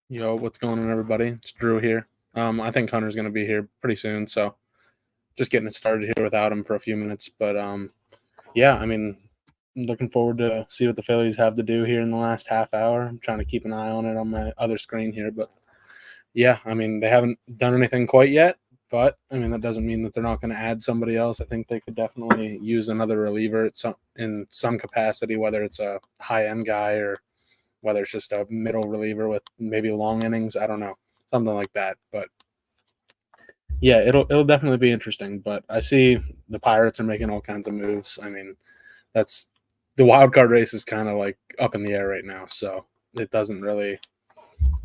Yo, what's going on, everybody? It's Drew here. I think Hunter's going to be here pretty soon, so just getting it started here without him for a few minutes. But yeah, I mean, looking forward to see what the Phillies have to do here in the last half hour. I'm trying to keep an eye on it on my other screen here, but yeah, I mean, they haven't done anything quite yet, but I mean that doesn't mean that they're not going to add somebody else. I think they could definitely use another reliever in some capacity, whether it's a high end guy or whether it's just a middle reliever with maybe long innings. I don't know, something like that. But yeah, it'll definitely be interesting. But I see the Pirates are making all kinds of moves. I mean, that's the wild card race is kind of like up in the air right now, so it doesn't really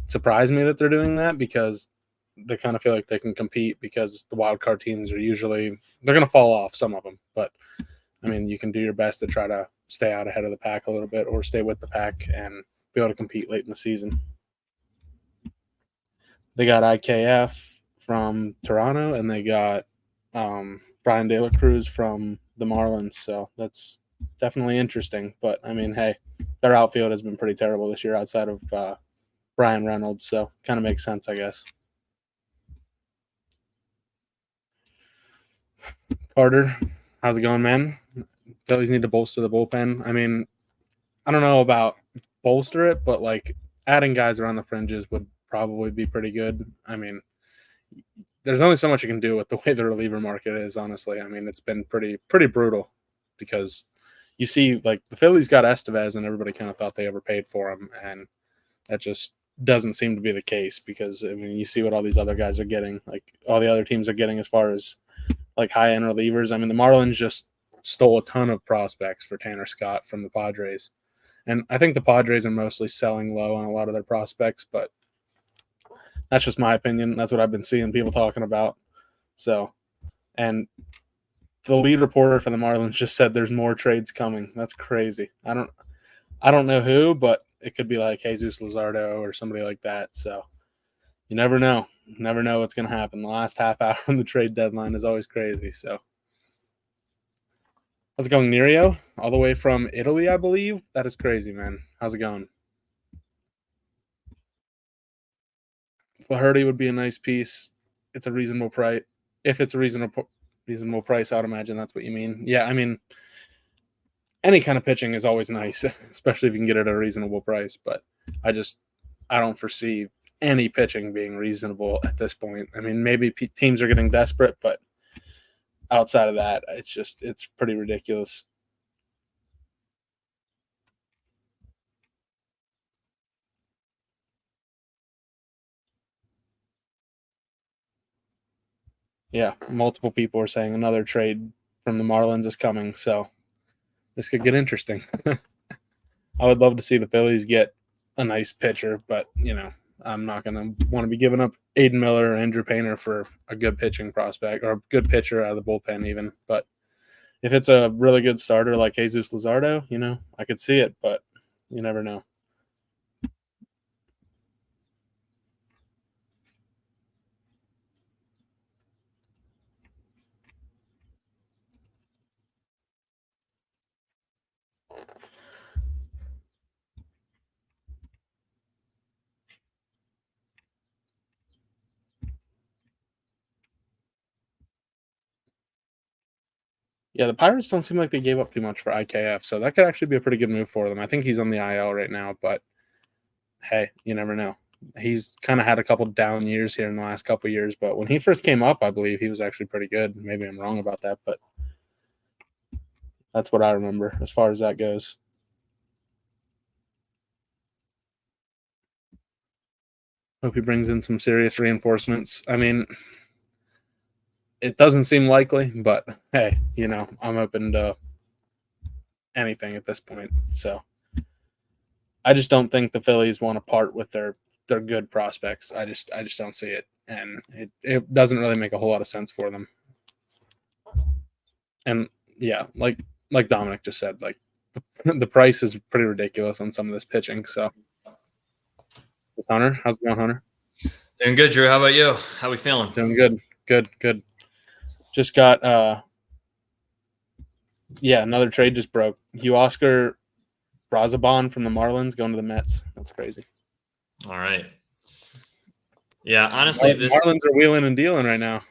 surprise me that they're doing that because they kind of feel like they can compete because the wild card teams are usually they're going to fall off, some of them, but I mean you can do your best to try to stay out ahead of the pack a little bit or stay with the pack and be able to compete late in the season. They got IKF from Toronto and they got Brian De La Cruz from the Marlins, so that's definitely interesting. But I mean, hey, their outfield has been pretty terrible this year outside of Brian Reynolds, so kind of makes sense, I guess. Carter, how's it going, man? Phillies need to bolster the bullpen. I mean, I don't know about bolster it, but like adding guys around the fringes would probably be pretty good. I mean, there's only so much you can do with the way the reliever market is, honestly. I mean, it's been pretty brutal because you see like the Phillies got Estevez and everybody kind of thought they overpaid for him, and that just doesn't seem to be the case because I mean, you see what all these other guys are getting, like all the other teams are getting as far as like high end relievers. I mean, the Marlins just stole a ton of prospects for Tanner Scott from the Padres. And I think the Padres are mostly selling low on a lot of their prospects, but that's just my opinion. That's what I've been seeing people talking about. So, and the lead reporter for the Marlins just said there's more trades coming. That's crazy. I don't know who, but it could be like Jesus Luzardo or somebody like that. So you never know. You never know what's going to happen. The last half hour on the trade deadline is always crazy. So how's it going, Nerio? All the way from Italy, I believe. That is crazy, man. How's it going? Flaherty would be a nice piece. It's a reasonable price. If it's a reasonable price, I'd imagine that's what you mean. Yeah, I mean, any kind of pitching is always nice, especially if you can get it at a reasonable price. But I just I don't foresee any pitching being reasonable at this point. I mean, maybe teams are getting desperate, but outside of that, it's pretty ridiculous. Yeah, multiple people are saying another trade from the Marlins is coming, so this could get interesting. I would love to see the Phillies get a nice pitcher, but I'm not going to want to be giving up Aiden Miller or Andrew Painter for a good pitching prospect or a good pitcher out of the bullpen, even. But if it's a really good starter like Jesus Luzardo, I could see it, but you never know. Yeah, the Pirates don't seem like they gave up too much for IKF, so that could actually be a pretty good move for them. I think he's on the IL right now, but hey, you never know. He's kind of had a couple down years here in the last couple years, but when he first came up, I believe he was actually pretty good. Maybe I'm wrong about that, but that's what I remember as far as that goes. Hope he brings in some serious reinforcements. I mean, it doesn't seem likely, but hey, I'm open to anything at this point. So I just don't think the Phillies want to part with their good prospects. I just don't see it, and it doesn't really make a whole lot of sense for them. And yeah, like Dominic just said, like the price is pretty ridiculous on some of this pitching. So, Hunter, how's it going, Hunter? Doing good, Drew. How about you? How we feeling? Doing good. Just got yeah, another trade just broke. Hugh Oscar Brazaban from the Marlins going to the Mets. That's crazy. All right. Yeah, honestly, Marlins are wheeling and dealing right now.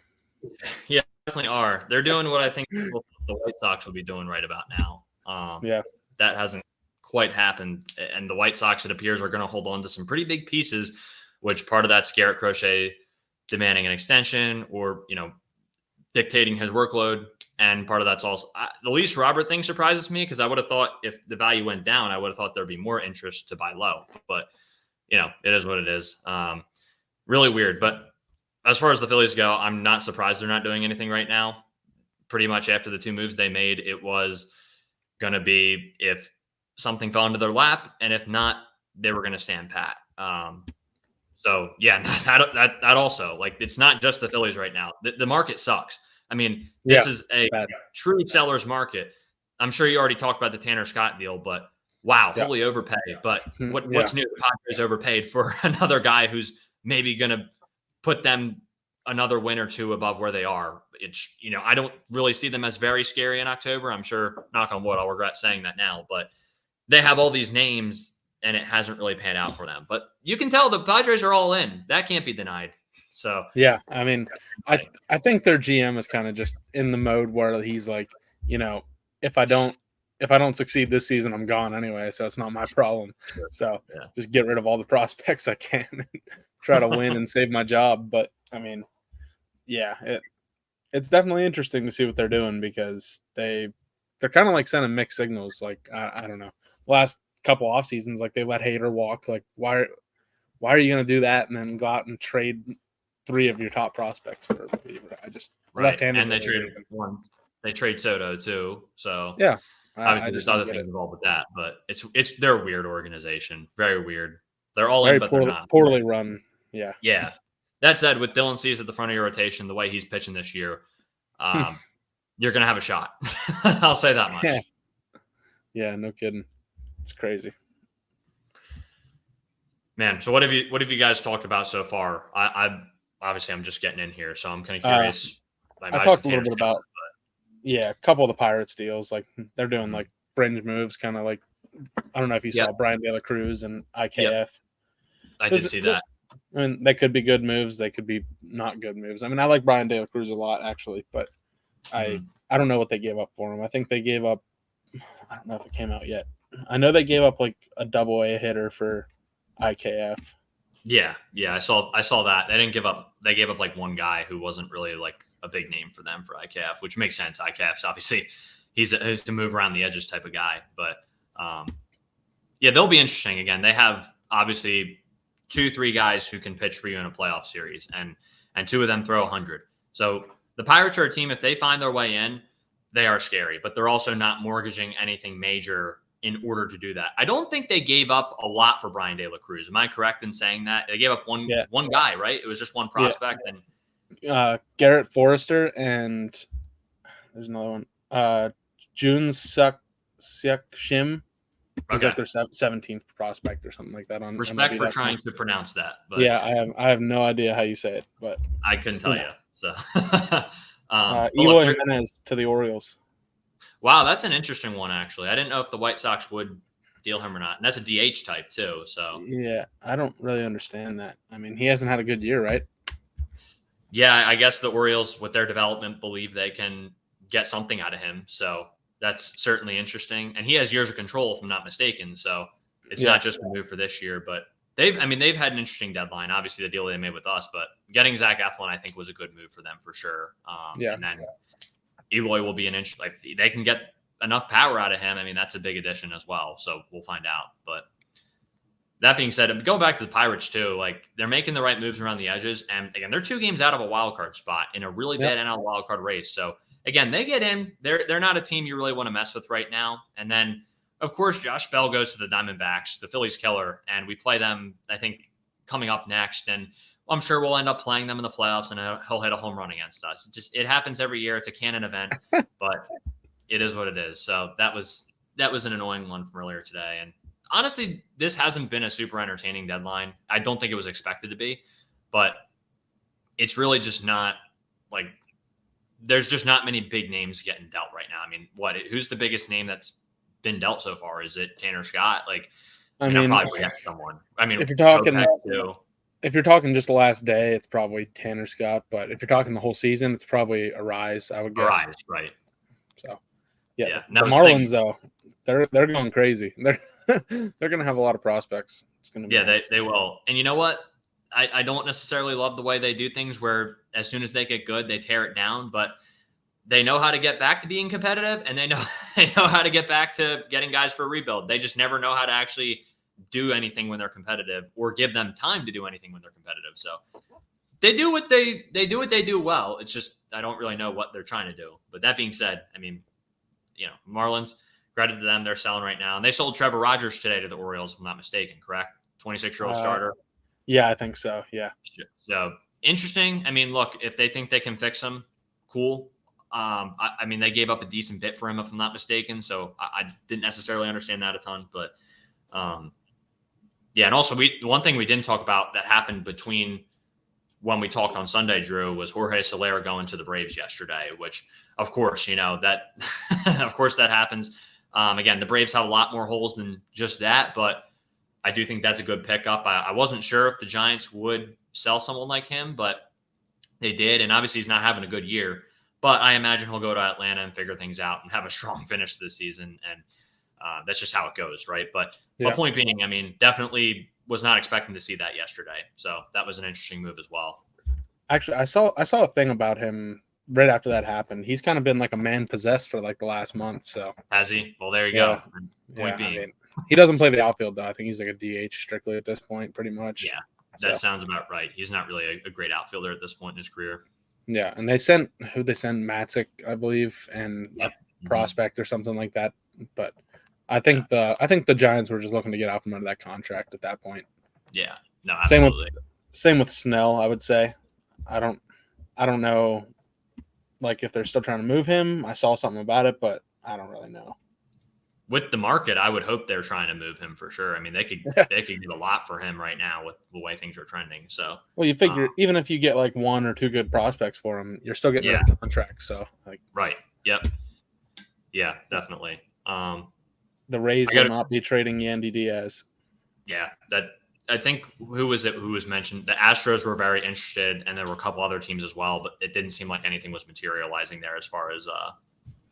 Yeah, definitely are. They're doing what I think the White Sox will be doing right about now. Yeah. That hasn't quite happened. And the White Sox, it appears, are going to hold on to some pretty big pieces, which part of that's Garrett Crochet demanding an extension or, dictating his workload. And part of that's also the Luis Robert thing surprises me because I would have thought if the value went down, I would have thought there'd be more interest to buy low. But, it is what it is. Really weird. But as far as the Phillies go, I'm not surprised they're not doing anything right now. Pretty much after the two moves they made, it was going to be if something fell into their lap, and if not, they were going to stand pat. So yeah, that also, like, it's not just the Phillies right now. The market sucks. I mean, this is a true seller's market. I'm sure you already talked about the Tanner Scott deal, but wow, holy overpay. But what's new? The Padres overpaid for another guy who's maybe going to put them another win or two above where they are. It's, I don't really see them as very scary in October. I'm sure, knock on wood, I'll regret saying that now, but they have all these names and it hasn't really panned out for them. But you can tell the Padres are all in. That can't be denied. So yeah, I mean, I think their GM is kind of just in the mode where he's like, if I don't succeed this season, I'm gone anyway, so it's not my problem. So just get rid of all the prospects I can and try to win and save my job. But I mean, yeah, it's definitely interesting to see what they're doing because they're kind of like sending mixed signals. Like I don't know, last couple off seasons, like they let Hader walk. Like why are you going to do that and then go out and trade 3 of your top prospects for a reliever? I just left-handed. And they traded one. They trade Soto too. So yeah, obviously there's other things involved with that, but they're a weird organization, very weird. They're all very in, but they're not poorly run. Yeah, yeah. That said, with Dylan Cease at the front of your rotation, the way he's pitching this year, you're going to have a shot. I'll say that much. Yeah, no kidding. It's crazy. Man, so what have you guys talked about so far? Obviously I'm just getting in here, so I'm kind of curious. I talked a little bit about a couple of the Pirates deals. Like they're doing like fringe moves, kind of like I don't know if you saw Brian De La Cruz and IKF. Yep. I did see that. I mean, they could be good moves. They could be not good moves. I mean, I like Brian De La Cruz a lot, actually, but I don't know what they gave up for him. I think they gave up – I don't know if it came out yet. I know they gave up like a double-A hitter for IKF. Yeah, I saw that. They didn't give up – they gave up like one guy who wasn't really like a big name for them for IKF, which makes sense. IKF's obviously – he's a move around the edges type of guy. But, they'll be interesting. Again, they have obviously – 2-3 guys who can pitch for you in a playoff series, and 2 of them throw 100. So the Pirates are a team, if they find their way in, they are scary, but they're also not mortgaging anything major in order to do that. I don't think they gave up a lot for Brian De La Cruz. Am I correct in saying that? They gave up one guy, right? It was just one prospect. And Garrett Forrester, and there's another one. Jun Suk Shim. He's like their 17th prospect or something like that. On respect for trying to pronounce that. But yeah, I have no idea how you say it, but I couldn't tell you. So Eloy Jimenez to the Orioles. Wow, that's an interesting one, actually. I didn't know if the White Sox would deal him or not. And that's a DH type too. So yeah, I don't really understand that. I mean, he hasn't had a good year, right? Yeah, I guess the Orioles, with their development, believe they can get something out of him. So that's certainly interesting. And he has years of control, if I'm not mistaken. So it's not just a move for this year, but they've had an interesting deadline. Obviously, the deal they made with us, but getting Zach Eflin, I think, was a good move for them for sure. And then Eloy will be an inch. Like, they can get enough power out of him. I mean, that's a big addition as well. So we'll find out. But that being said, going back to the Pirates too, like, they're making the right moves around the edges. And again, they're 2 games out of a wild card spot in a really bad NL wild card race. So again, they get in. They're not a team you really want to mess with right now. And then, of course, Josh Bell goes to the Diamondbacks, the Phillies killer, and we play them, I think, coming up next. And I'm sure we'll end up playing them in the playoffs, and he'll hit a home run against us. It happens every year. It's a canon event, but it is what it is. So that was an annoying one from earlier today. And honestly, this hasn't been a super entertaining deadline. I don't think it was expected to be, but it's really just not like – there's just not many big names getting dealt right now. I mean, who's the biggest name that's been dealt so far? Is it Tanner Scott? Like, I mean, I'll probably forget someone. I mean, if you're talking, if you're talking just the last day, it's probably Tanner Scott. But if you're talking the whole season, it's probably Arise, I would guess. Arise, right? So, yeah. And that The was Marlins, though, they're going crazy. They're going to have a lot of prospects. It's going to be nice. they will. And you know what? I don't necessarily love the way they do things where as soon as they get good, they tear it down, but they know how to get back to being competitive, and they know how to get back to getting guys for a rebuild. They just never know how to actually do anything when they're competitive or give them time to do anything when they're competitive. So they do what they do well. It's just I don't really know what they're trying to do. But that being said, I mean, Marlins, credit to them, they're selling right now. And they sold Trevor Rogers today to the Orioles, if I'm not mistaken, correct? 26-year-old starter. Yeah, I think so. Yeah. So interesting. I mean, look, if they think they can fix him, cool. I mean, they gave up a decent bit for him, if I'm not mistaken. So I didn't necessarily understand that a ton, but yeah. And also, one thing we didn't talk about that happened between when we talked on Sunday, Drew, was Jorge Soler going to the Braves yesterday, which, of course, that of course that happens. Again, the Braves have a lot more holes than just that, but I do think that's a good pickup. I wasn't sure if the Giants would sell someone like him, but they did. And obviously he's not having a good year, but I imagine he'll go to Atlanta and figure things out and have a strong finish this season. And that's just how it goes, right? But my point being, I mean, definitely was not expecting to see that yesterday. So that was an interesting move as well. Actually, I saw a thing about him right after that happened. He's kind of been like a man possessed for like the last month. So has he? Well, there you go. Point being, I mean, he doesn't play the outfield though. I think he's like a DH strictly at this point, pretty much. Yeah, that sounds about right. He's not really a great outfielder at this point in his career. Yeah, and they sent Matzik, I believe, and a prospect or something like that. But I think the Giants were just looking to get out from under that contract at that point. Yeah, no, absolutely. Same with Snell, I would say. I don't know, like if they're still trying to move him. I saw something about it, but I don't really know. With the market, I would hope they're trying to move him for sure. I mean, they could get a lot for him right now with the way things are trending. So, well, you figure even if you get like one or two good prospects for him, you're still getting a contract. So, like, right, yep, yeah, definitely. The Rays will not be trading Yandy Diaz. Yeah, I think who was mentioned? The Astros were very interested, and there were a couple other teams as well, but it didn't seem like anything was materializing there as far as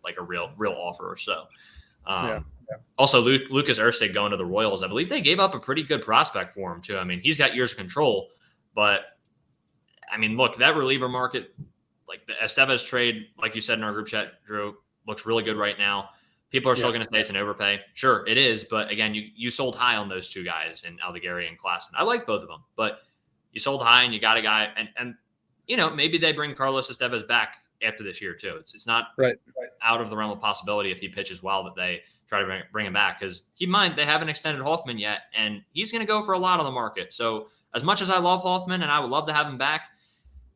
like a real offer. So. Also, Lucas Erceg going to the Royals. I believe they gave up a pretty good prospect for him too. I mean, he's got years of control, but I mean, look, that reliever market, like the Estevez trade, like you said in our group chat, Drew, looks really good right now. People are still going to say it's an overpay. Sure, it is, but again, you sold high on those two guys in Aldegari and Klassen. I like both of them, but you sold high and you got a guy, and maybe they bring Carlos Estevez back after this year too. It's not out of the realm of possibility if he pitches well that they try to bring him back, because keep in mind they haven't extended Hoffman yet, and he's going to go for a lot on the market. So as much as I love Hoffman and I would love to have him back,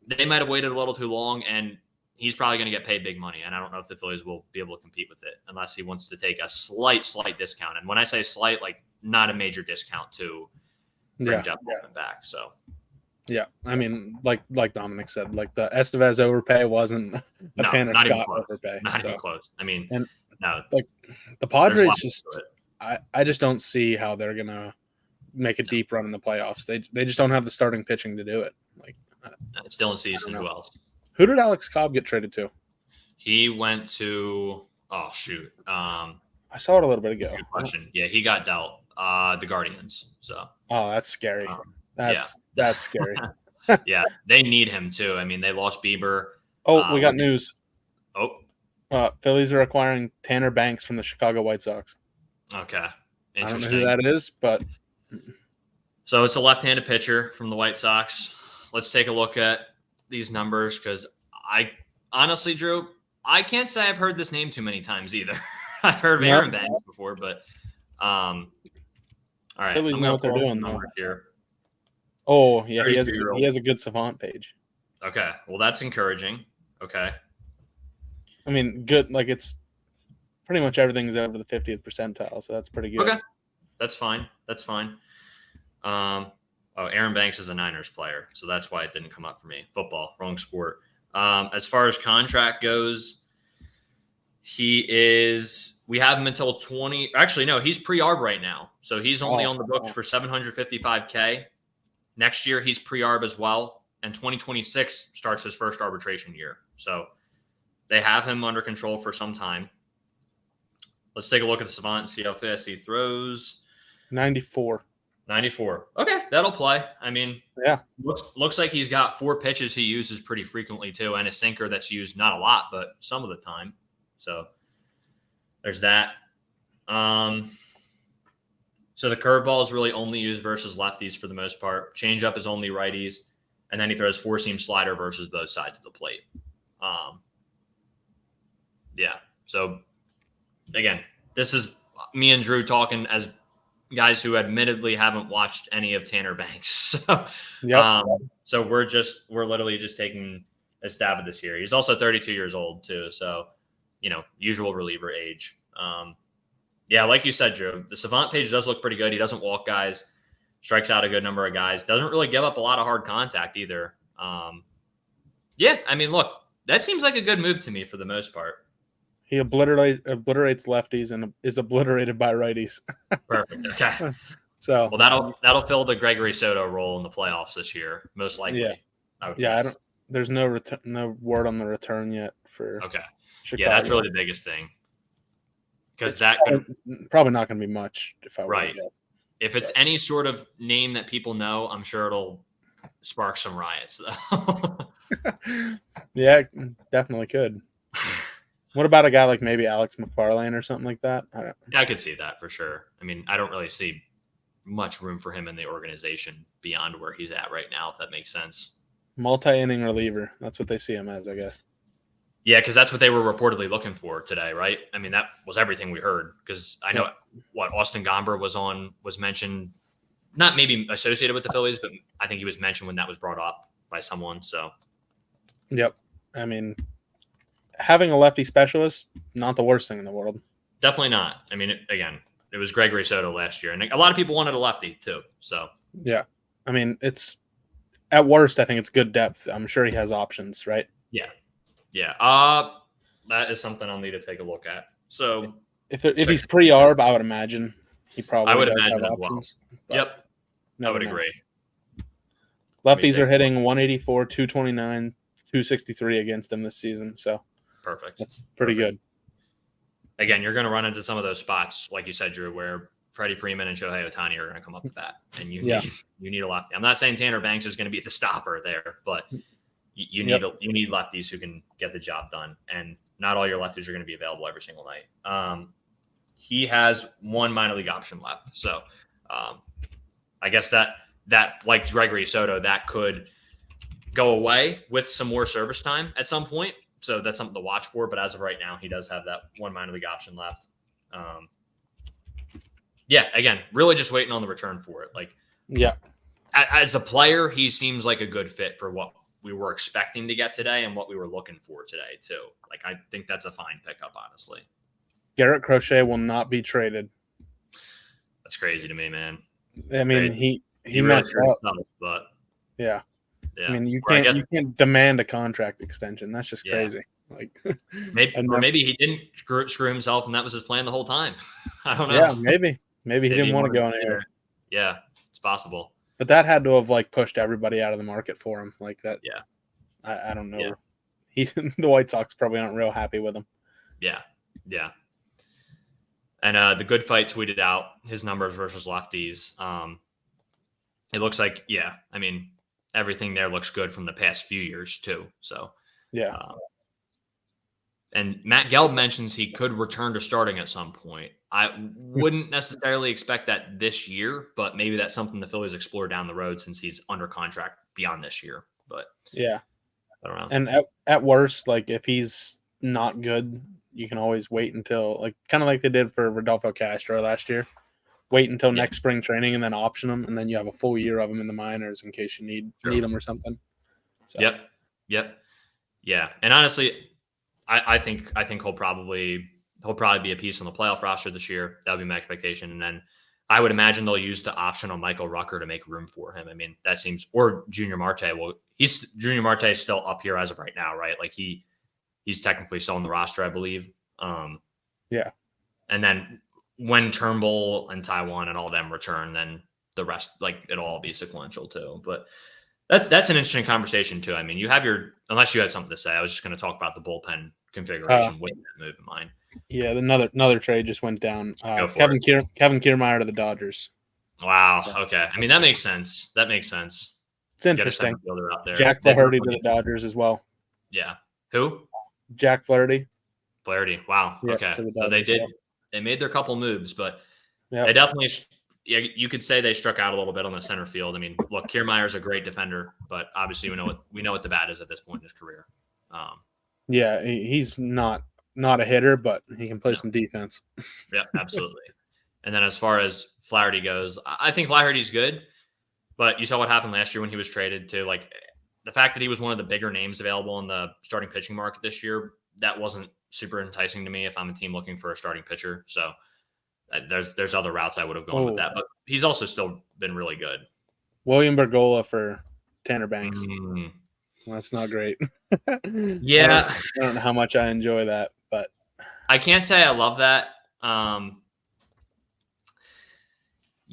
they might have waited a little too long, and he's probably going to get paid big money. And I don't know if the Phillies will be able to compete with it unless he wants to take a slight discount. And when I say slight, like not a major discount to bring Jeff Hoffman back. So. Yeah, I mean, like Dominic said, like the Estevez overpay wasn't a Tanner Scott overpay. Not even close. I mean, no. Like the Padres just, I just don't see how they're gonna make a deep run in the playoffs. They just don't have the starting pitching to do it. Like it's Dylan Cease and who else? Who did Alex Cobb get traded to? He went to I saw it a little bit ago. Good question. Yeah, he got dealt the Guardians. So. Oh, that's scary. That's scary. Yeah, they need him too. I mean, they lost Bieber. Oh, we got news. Oh, Phillies are acquiring Tanner Banks from the Chicago White Sox. Okay, interesting. I don't know who that is, but so it's a left-handed pitcher from the White Sox. Let's take a look at these numbers, because I honestly, Drew, I can't say I've heard this name too many times either. I've heard of Aaron Banks before, but all right, Phillies know what they're doing though. Here. Oh, yeah, he has a good savant page. Okay, well, that's encouraging. Okay. I mean, good. Like, it's pretty much everything's over the 50th percentile, so that's pretty good. Okay, that's fine. Aaron Banks is a Niners player, so that's why it didn't come up for me. Football, wrong sport. As far as contract goes, we have him until 20. Actually, no, he's pre-arb right now, so he's only on the books for $755K. next year he's pre-arb as well, and 2026 starts his first arbitration year. So they have him under control for some time. Let's take a look at the Savant and see how fast he throws. 94. 94. Okay, that'll play. I mean, yeah, looks like he's got 4 pitches he uses pretty frequently too, and a sinker that's used not a lot, but some of the time. So there's that. So the curveball is really only used versus lefties for the most part. Changeup is only righties, and then he throws 4-seam slider versus both sides of the plate. Yeah. So again, this is me and Drew talking as guys who admittedly haven't watched any of Tanner Banks. So we're literally just taking a stab at this here. He's also 32 years old too. So, usual reliever age. Yeah, like you said, Drew, the Savant page does look pretty good. He doesn't walk guys, strikes out a good number of guys, doesn't really give up a lot of hard contact either. Yeah, I mean, look, that seems like a good move to me for the most part. He obliterates lefties and is obliterated by righties. Perfect. Okay. So that'll fill the Gregory Soto role in the playoffs this year, most likely. Yeah. There's no word on the return yet for. Okay. Chicago. Yeah, that's really the biggest thing. Because that probably not going to be much if I were right. to guess. If it's any sort of name that people know, I'm sure it'll spark some riots. Yeah, definitely could. What about a guy like maybe Alex McFarlane or something like that? I could see that for sure. I mean, I don't really see much room for him in the organization beyond where he's at right now, if that makes sense. Multi-inning reliever. That's what they see him as, I guess. Yeah, because that's what they were reportedly looking for today, right? I mean, that was everything we heard. Because I know what Austin Gomber was mentioned, not maybe associated with the Phillies, but I think he was mentioned when that was brought up by someone. So, yep. I mean, having a lefty specialist, not the worst thing in the world. Definitely not. I mean, it was Gregory Soto last year, and a lot of people wanted a lefty too. So, yeah. I mean, it's at worst, I think it's good depth. I'm sure he has options, right? Yeah. Yeah. That is something I'll need to take a look at. So if he's pre-arb, I would imagine he probably have options. Well. Yep. I would agree. Lefties are hitting 184, 229, 263 against him this season. So perfect. That's pretty good. Again, you're going to run into some of those spots, like you said, Drew, where Freddie Freeman and Shohei Ohtani are going to come up to bat, and you need a lefty. I'm not saying Tanner Banks is going to be the stopper there, but you need lefties who can get the job done, and not all your lefties are going to be available every single night. He has 1 minor league option left, so I guess that like Gregory Soto, that could go away with some more service time at some point. So that's something to watch for. But as of right now, he does have that 1 minor league option left. Yeah, again, really just waiting on the return for it. As a player, he seems like a good fit for what we were expecting to get today and what we were looking for today too. I think that's a fine pickup, honestly. Garrett Crochet will not be traded. That's crazy to me, man. I mean, he messed up, but yeah. I mean, you can't demand a contract extension. That's just crazy. Maybe he didn't screw himself, and that was his plan the whole time. I don't know. Yeah, maybe he didn't want to go anywhere. Yeah, it's possible. But that had to have pushed everybody out of the market for him, like that. Yeah, I don't know. Yeah. The White Sox probably aren't real happy with him. Yeah. And the Good Fight tweeted out his numbers versus lefties. It looks like, I mean, everything there looks good from the past few years too. So, and Matt Gelb mentions he could return to starting at some point. I wouldn't necessarily expect that this year, but maybe that's something the Phillies explore down the road since he's under contract beyond this year. But yeah, I don't know. And at worst, if he's not good, you can always wait until kind of like they did for Rodolfo Castro last year. Wait until next spring training and then option him, and then you have a full year of him in the minors in case you need him or something. So. Yep. Yeah, and honestly, I think he'll probably be a piece on the playoff roster this year. That would be my expectation, and then I would imagine they'll use the option on Michael Rucker to make room for him. I mean, that seems, or Junior Marte. Well, Junior Marte is still up here as of right now, right? He's technically still on the roster, I believe. Yeah, and then when Turnbull and Taiwan and all them return, then the rest, like it'll all be sequential too. But that's an interesting conversation too. I mean, you have unless you had something to say, I was just going to talk about the bullpen configuration with that move in mind. Yeah, another trade just went down. Go for Kevin it. Kiermaier to the Dodgers. Wow. Okay. I mean, that makes sense. It's interesting. Get a center fielder out there. Jack Flaherty to the Dodgers as well. Yeah. Who? Jack Flaherty. Wow. Yeah, Okay. Dodgers, So they made their couple moves, but yep. they definitely, you could say they struck out a little bit on the center field. I mean, look, Kiermaier's a great defender, but obviously we know what the bat is at this point in his career. Yeah, he's not a hitter, but he can play some defense. Yeah, absolutely. And then as far as Flaherty goes, I think Flaherty's good, but you saw what happened last year when he was traded to, like, the fact that he was one of the bigger names available in the starting pitching market this year, that wasn't super enticing to me if I'm a team looking for a starting pitcher. So there's other routes I would have gone with that, but he's also still been really good. William Bergolla for Tanner Banks. Well, that's not great. Yeah. I don't know how much I enjoy that, but I can't say I love that.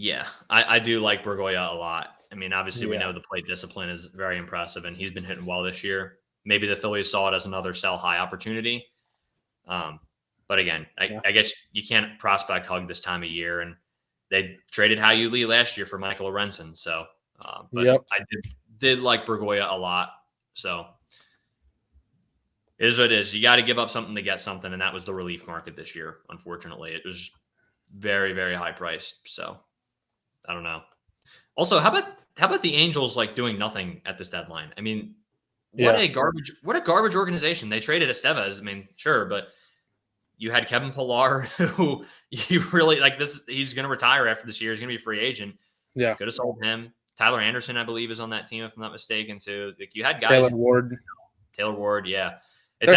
Yeah, I do like Bergolla a lot. I mean, obviously we know the plate discipline is very impressive, and he's been hitting well this year. Maybe the Phillies saw it as another sell high opportunity. But again, I guess you can't prospect hug this time of year, and they traded Hao-Yu Lee last year for Michael Lorenzen. So, but I did like Bergolla a lot. So it is what it is. You got to give up something to get something, and that was the relief market this year. Unfortunately, it was very, very high priced. So I don't know. Also, how about the Angels like doing nothing at this deadline? I mean, what a garbage organization. They traded Estevez. I mean, sure, but you had Kevin Pillar, who you really like this. He's going to retire after this year. He's going to be a free agent. Yeah. Could have sold him. Tyler Anderson, I believe, is on that team, if I'm not mistaken, too. Like, you had guys. Taylor Ward, yeah. There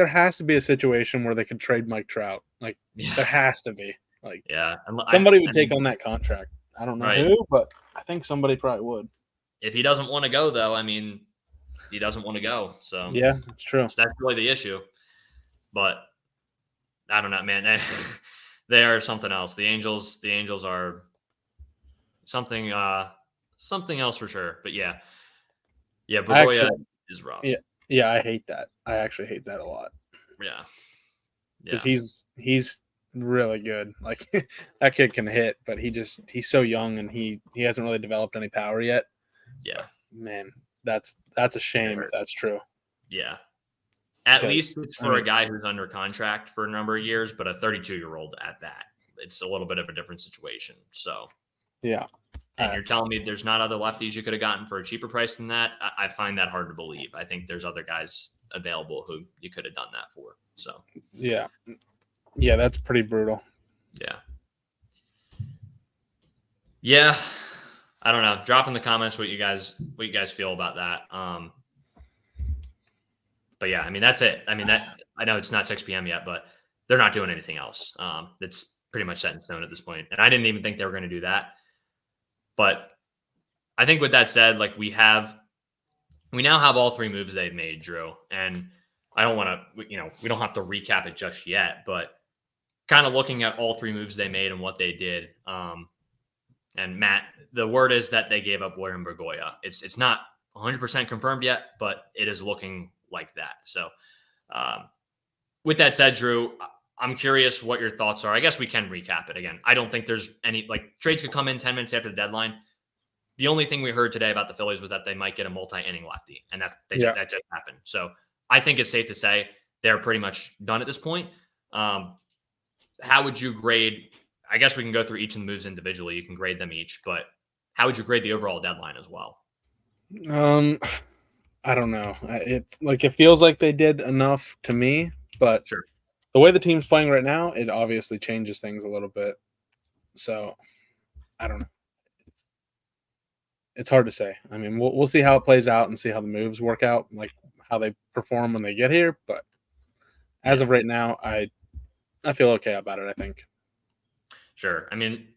has to be a situation where they could trade Mike Trout. Like, there has to be. Like, somebody would take on that contract. I don't know who, but I think somebody probably would. If he doesn't want to go, though, I mean, he doesn't want to go. So yeah, that's true. That's really the issue. But I don't know, man. They are something else. The Angels are something else for sure. But yeah, Bergolla is rough. Yeah, I hate that. I actually hate that a lot. Yeah, because he's really good. Like, that kid can hit, but he's so young and he hasn't really developed any power yet. Yeah, man, that's a shame if that's true. Yeah, at least it's for a guy who's under contract for a number of years, but a 32-year-old at that, it's a little bit of a different situation. So yeah. And you're telling me there's not other lefties you could have gotten for a cheaper price than that? I find that hard to believe. I think there's other guys available who you could have done that for. So yeah, that's pretty brutal. Yeah. I don't know. Drop in the comments what you guys feel about that. But yeah, I mean, that's it. I mean, I know it's not 6 p.m. yet, but they're not doing anything else. It's pretty much set in stone at this point. And I didn't even think they were going to do that. But I think with that said, like, we now have all three moves they've made, Drew. And I don't want to, we don't have to recap it just yet, but kind of looking at all three moves they made and what they did. And Matt, the word is that they gave up William Bergolla. It's not 100% confirmed yet, but it is looking like that. So with that said, Drew, I'm curious what your thoughts are. I guess we can recap it again. I don't think there's any, like, trades could come in 10 minutes after the deadline. The only thing we heard today about the Phillies was that they might get a multi-inning lefty, and that just happened. So I think it's safe to say they're pretty much done at this point. How would you grade? I guess we can go through each of the moves individually. You can grade them each, but how would you grade the overall deadline as well? I don't know. It's like, it feels like they did enough to me, but sure. The way the team's playing right now, it obviously changes things a little bit. So, I don't know. It's hard to say. I mean, we'll see how it plays out and see how the moves work out, like how they perform when they get here. But as of right now, I feel okay about it, I think. Sure. I mean,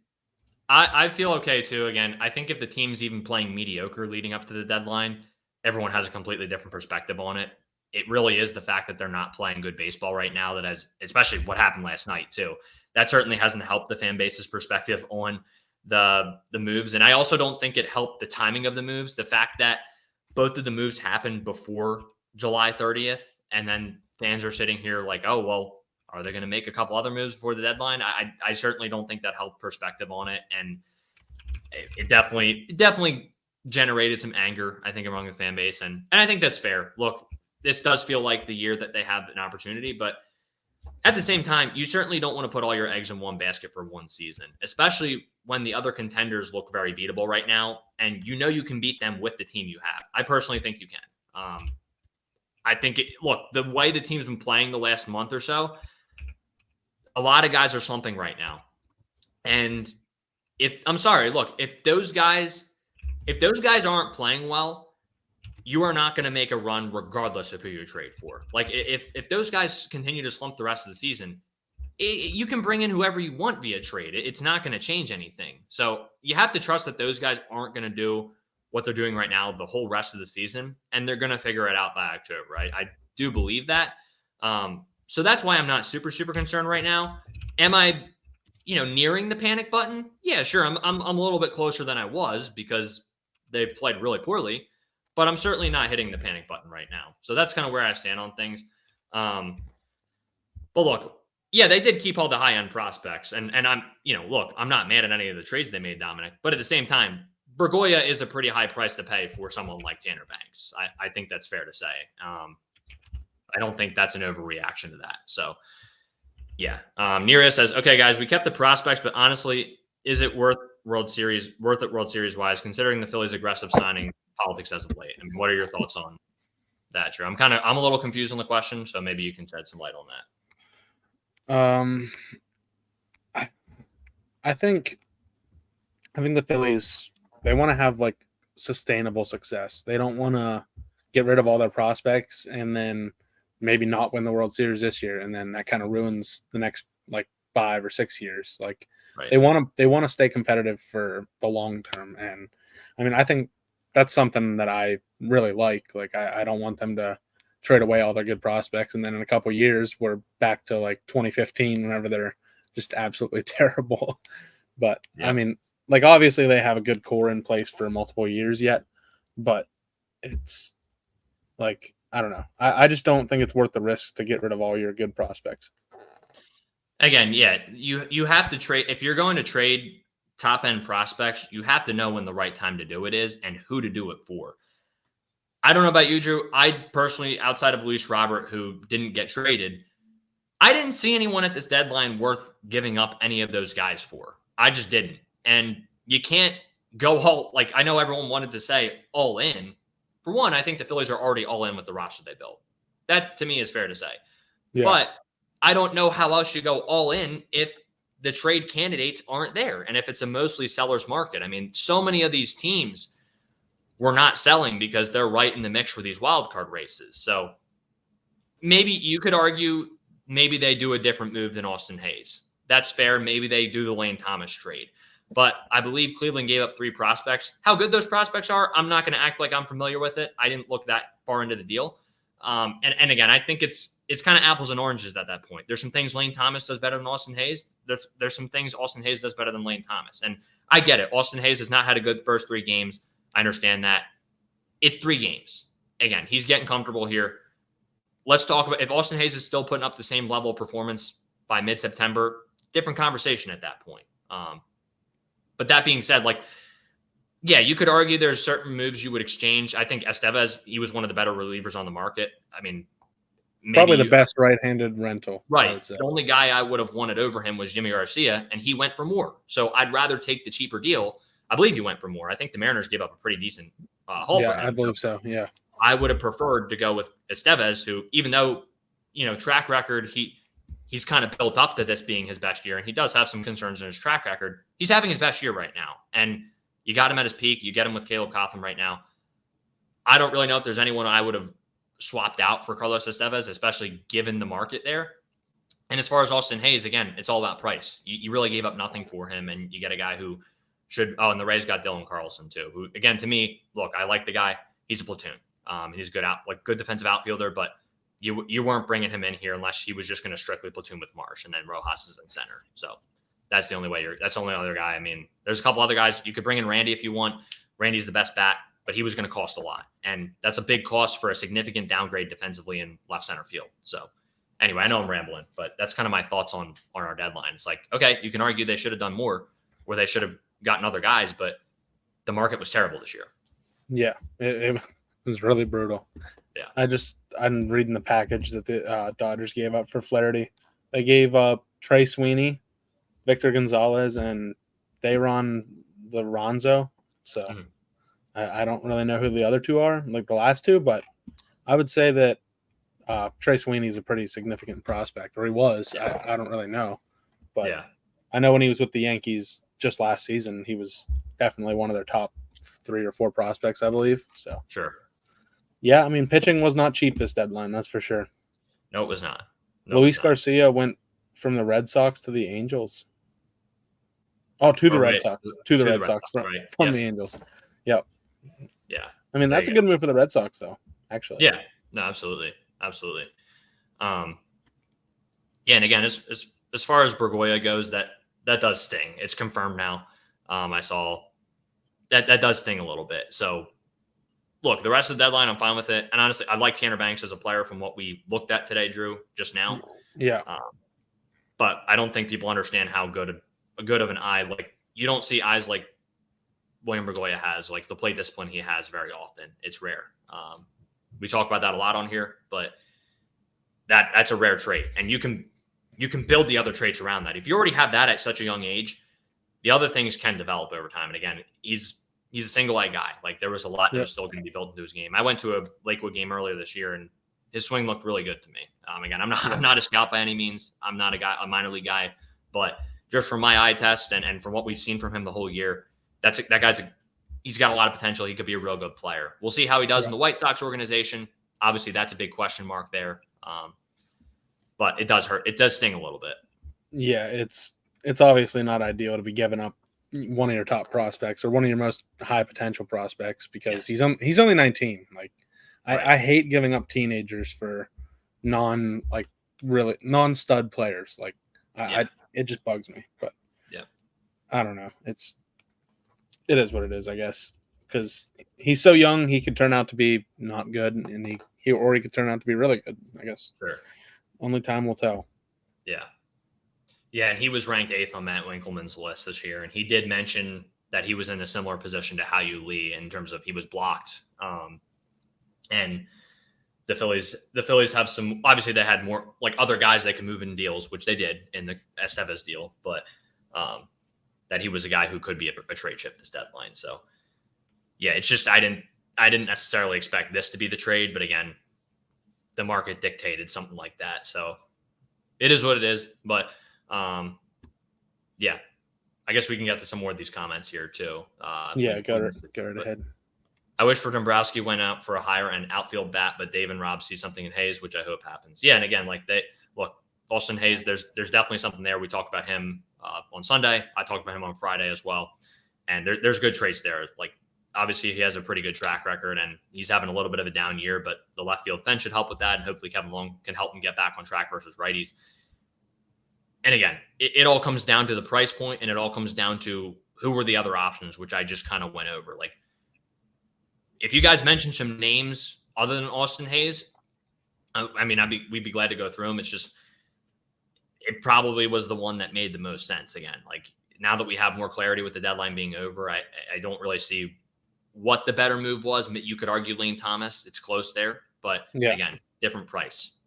I feel okay too. Again, I think if the team's even playing mediocre leading up to the deadline, everyone has a completely different perspective on it. It really is the fact that they're not playing good baseball right now that has, especially what happened last night too. That certainly hasn't helped the fan base's perspective on the moves. And I also don't think it helped the timing of the moves. The fact that both of the moves happened before July 30th, and then fans are sitting here like, oh, well, are they going to make a couple other moves before the deadline? I certainly don't think that helped perspective on it. And it definitely generated some anger, I think, among the fan base. And I think that's fair. Look, this does feel like the year that they have an opportunity, but at the same time, you certainly don't want to put all your eggs in one basket for one season, especially when the other contenders look very beatable right now, and you know you can beat them with the team you have. I personally think you can. I think look, the way the team's been playing the last month or so, a lot of guys are slumping right now. And if those guys aren't playing well, you are not going to make a run regardless of who you trade for. Like if those guys continue to slump the rest of the season, you can bring in whoever you want via trade. It's not going to change anything. So you have to trust that those guys aren't going to do what they're doing right now the whole rest of the season, and they're going to figure it out by October, right? I do believe that. So that's why I'm not super concerned right now. Am I, nearing the panic button? Yeah, sure. I'm a little bit closer than I was because they played really poorly, but I'm certainly not hitting the panic button right now. So that's kind of where I stand on things. But look, yeah, they did keep all the high end prospects, and I'm, I'm not mad at any of the trades they made, Dominic. But at the same time, Bergolla is a pretty high price to pay for someone like Tanner Banks. I think that's fair to say. I don't think that's an overreaction to that. So, yeah. Neria says, okay, guys, we kept the prospects, but honestly, is it worth it World Series wise, considering the Phillies' aggressive signing politics as of late? I mean, what are your thoughts on that, Drew? I'm a little confused on the question, so maybe you can shed some light on that. I think the Phillies, they want to have like sustainable success. They don't want to get rid of all their prospects and then maybe not win the World Series this year, and then that kind of ruins the next like 5 or 6 years. Like right. They want to stay competitive for the long term, and I mean I think that's something that I really like. Like I don't want them to trade away all their good prospects, and then in a couple of years we're back to like 2015 whenever they're just absolutely terrible. But yeah. I mean, like obviously they have a good core in place for multiple years yet, but it's like I don't know. I just don't think it's worth the risk to get rid of all your good prospects. Again, yeah, you have to trade. If you're going to trade top end prospects, you have to know when the right time to do it is and who to do it for. I don't know about you, Drew. I personally, outside of Luis Robert, who didn't get traded, I didn't see anyone at this deadline worth giving up any of those guys for. I just didn't. And you can't go all, like I know everyone wanted to say all in. For one, I think the Phillies are already all in with the roster they built. That, to me, is fair to say. Yeah. But I don't know how else you go all in if the trade candidates aren't there and if it's a mostly seller's market. I mean, so many of these teams were not selling because they're right in the mix for these wildcard races. So maybe you could argue maybe they do a different move than Austin Hayes. That's fair. Maybe they do the Lane Thomas trade. But I believe Cleveland gave up 3 prospects. How good those prospects are, I'm not going to act like I'm familiar with it. I didn't look that far into the deal. And again, I think it's kind of apples and oranges at that point. There's some things Lane Thomas does better than Austin Hayes. There's some things Austin Hayes does better than Lane Thomas. And I get it. Austin Hayes has not had a good first 3 games. I understand that. It's 3 games. Again, he's getting comfortable here. Let's talk about if Austin Hayes is still putting up the same level of performance by mid-September, different conversation at that point. But that being said, like, yeah, you could argue there's certain moves you would exchange. I think Estevez, he was one of the better relievers on the market. I mean, probably the best right-handed rental. Right. The only guy I would have wanted over him was Jimmy Garcia, and he went for more. So I'd rather take the cheaper deal. I believe he went for more. I think the Mariners gave up a pretty decent haul for him. Yeah, I believe so. Yeah. I would have preferred to go with Estevez, who, even though, track record, he's kind of built up to this being his best year, and he does have some concerns in his track record. He's having his best year right now, and you got him at his peak. You get him with Caleb Cotham right now. I don't really know if there's anyone I would have swapped out for Carlos Estevez, especially given the market there. And as far as Austin Hayes, again, it's all about price. You really gave up nothing for him, and you get a guy who should – and the Rays got Dylan Carlson too, who, again, to me, look, I like the guy. He's a platoon. He's good defensive outfielder, but you weren't bringing him in here unless he was just going to strictly platoon with Marsh, and then Rojas is in center. So That's the only way that's the only other guy. I mean, there's a couple other guys. You could bring in Randy if you want. Randy's the best bat, but he was going to cost a lot. And that's a big cost for a significant downgrade defensively in left center field. So anyway, I know I'm rambling, but that's kind of my thoughts on our deadline. It's like, okay, you can argue they should have done more or they should have gotten other guys, but the market was terrible this year. Yeah, it was really brutal. Yeah. I'm reading the package that the Dodgers gave up for Flaherty. They gave up Trey Sweeney, Victor Gonzalez, and Thayron Liranzo. So I don't really know who the other two are, like the last two, but I would say that Trey Sweeney is a pretty significant prospect, or he was. Yeah. I don't really know. But yeah. I know when he was with the Yankees just last season, he was definitely one of their top 3 or 4 prospects, I believe. So Sure. Yeah, I mean, pitching was not cheap this deadline, that's for sure. No, it was not. Luis Garcia went from the Red Sox to the Angels. Oh, to the Red Sox. To the Red Sox from the Angels. Yep. Yeah. I mean, that's a good move for the Red Sox, though, actually. Yeah. No, absolutely. Absolutely. Yeah, and again, as far as Bergolla goes, that does sting. It's confirmed now. I saw that does sting a little bit. So, look, the rest of the deadline, I'm fine with it. And honestly, I like Tanner Banks as a player from what we looked at today, Drew, just now. Yeah. But I don't think people understand how good of an eye. Like, you don't see eyes like William Bergolla has, like the plate discipline he has very often. It's rare. We talk about that a lot on here, but that's a rare trait. And you can build the other traits around that. If you already have that at such a young age, the other things can develop over time. And again, he's a single-eye guy. Like, there was a lot that was still going to be built into his game. I went to a Lakewood game earlier this year, and his swing looked really good to me. Again, I'm not a scout by any means. I'm not a minor league guy, but just from my eye test and from what we've seen from him the whole year, he's got a lot of potential. He could be a real good player. We'll see how he does in the White Sox organization. Obviously, that's a big question mark there. But it does hurt. It does sting a little bit. Yeah, it's obviously not ideal to be giving up one of your top prospects or one of your most high potential prospects because he's only 19. Like, I hate giving up teenagers for non stud players. Like, it just bugs me. But I don't know. It is what it is, I guess, because he's so young. He could turn out to be not good, and he could turn out to be really good, I guess. Sure. Only time will tell. Yeah. Yeah, and he was ranked 8th on Matt Winkelman's list this year, and he did mention that he was in a similar position to Hao-Yu Lee in terms of he was blocked. And the Phillies have some – obviously they had more – like other guys they could move in deals, which they did in the Estevez deal, but that he was a guy who could be a trade chip this deadline. So, yeah, it's just I didn't necessarily expect this to be the trade, but again, the market dictated something like that. So it is what it is. But yeah, I guess we can get to some more of these comments here too. Go right ahead. I wish for Dombrowski went out for a higher end outfield bat, but Dave and Rob see something in Hayes, which I hope happens. Yeah, and again, like Austin Hayes, there's definitely something there. We talked about him on Sunday. I talked about him on Friday as well, and there's good traits there. Like, obviously, he has a pretty good track record, and he's having a little bit of a down year, but the left field fence should help with that, and hopefully Kevin Long can help him get back on track versus righties. And again, it all comes down to the price point, and it all comes down to who were the other options, which I just kind of went over. Like, if you guys mentioned some names other than Austin Hayes, I mean, we'd be glad to go through them. It's just, it probably was the one that made the most sense. Again, like, now that we have more clarity with the deadline being over, I don't really see what the better move was. You could argue Lane Thomas. It's close there, but again, different price.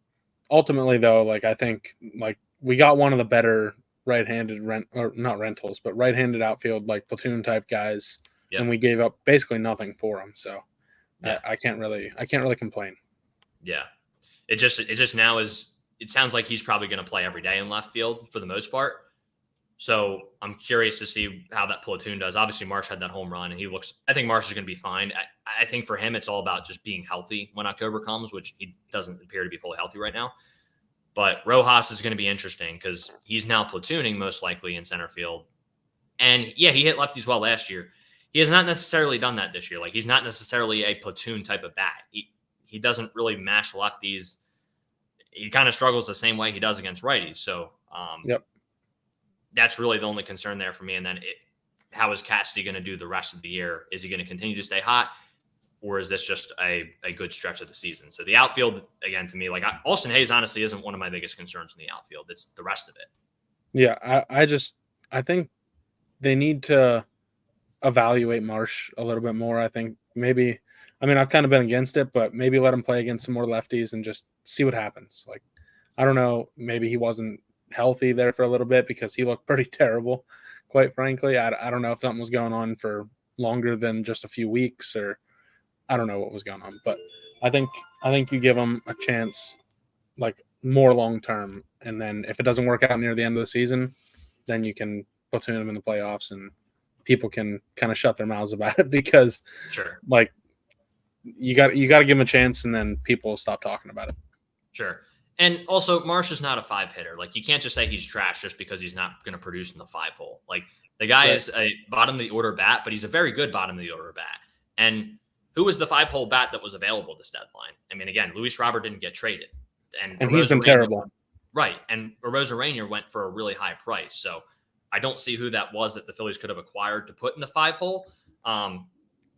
Ultimately, though, like, I think, like, we got one of the better right-handed right-handed outfield, like, platoon type guys, and we gave up basically nothing for him. So I can't really complain. Yeah, it just now is. It sounds like he's probably going to play every day in left field for the most part. So I'm curious to see how that platoon does. Obviously, Marsh had that home run, and I think Marsh is going to be fine. I think for him, it's all about just being healthy when October comes, which he doesn't appear to be fully healthy right now. But Rojas is going to be interesting because he's now platooning most likely in center field. And yeah, he hit lefties well last year. He has not necessarily done that this year. Like, he's not necessarily a platoon type of bat. He doesn't really mash lefties. He kind of struggles the same way he does against righties. So, that's really the only concern there for me. And then how is Cassidy going to do the rest of the year? Is he going to continue to stay hot? Or is this just a good stretch of the season? So the outfield, again, to me, like Austin Hayes honestly isn't one of my biggest concerns in the outfield. It's the rest of it. Yeah, I think they need to evaluate Marsh a little bit more. I think maybe, I mean, I've kind of been against it, but maybe let him play against some more lefties and just see what happens. Like, I don't know, maybe he wasn't healthy there for a little bit because he looked pretty terrible, quite frankly. I don't know if something was going on for longer than just a few weeks, or I don't know what was going on, but I think you give him a chance, like more long term, and then if it doesn't work out near the end of the season, then you can platoon him in the playoffs, and people can kind of shut their mouths about it because, sure, like you got to give him a chance, and then people will stop talking about it. Sure. And also, Marsh is not a 5 hitter. Like, you can't just say he's trash just because he's not going to produce in the 5 hole. Like, the guy is a bottom of the order bat, but he's a very good bottom of the order bat. And who was the 5 hole bat that was available this deadline? I mean, again, Luis Robert didn't get traded, and he's been terrible, right? And Arozarena went for a really high price, so I don't see who that was that the Phillies could have acquired to put in the 5 hole.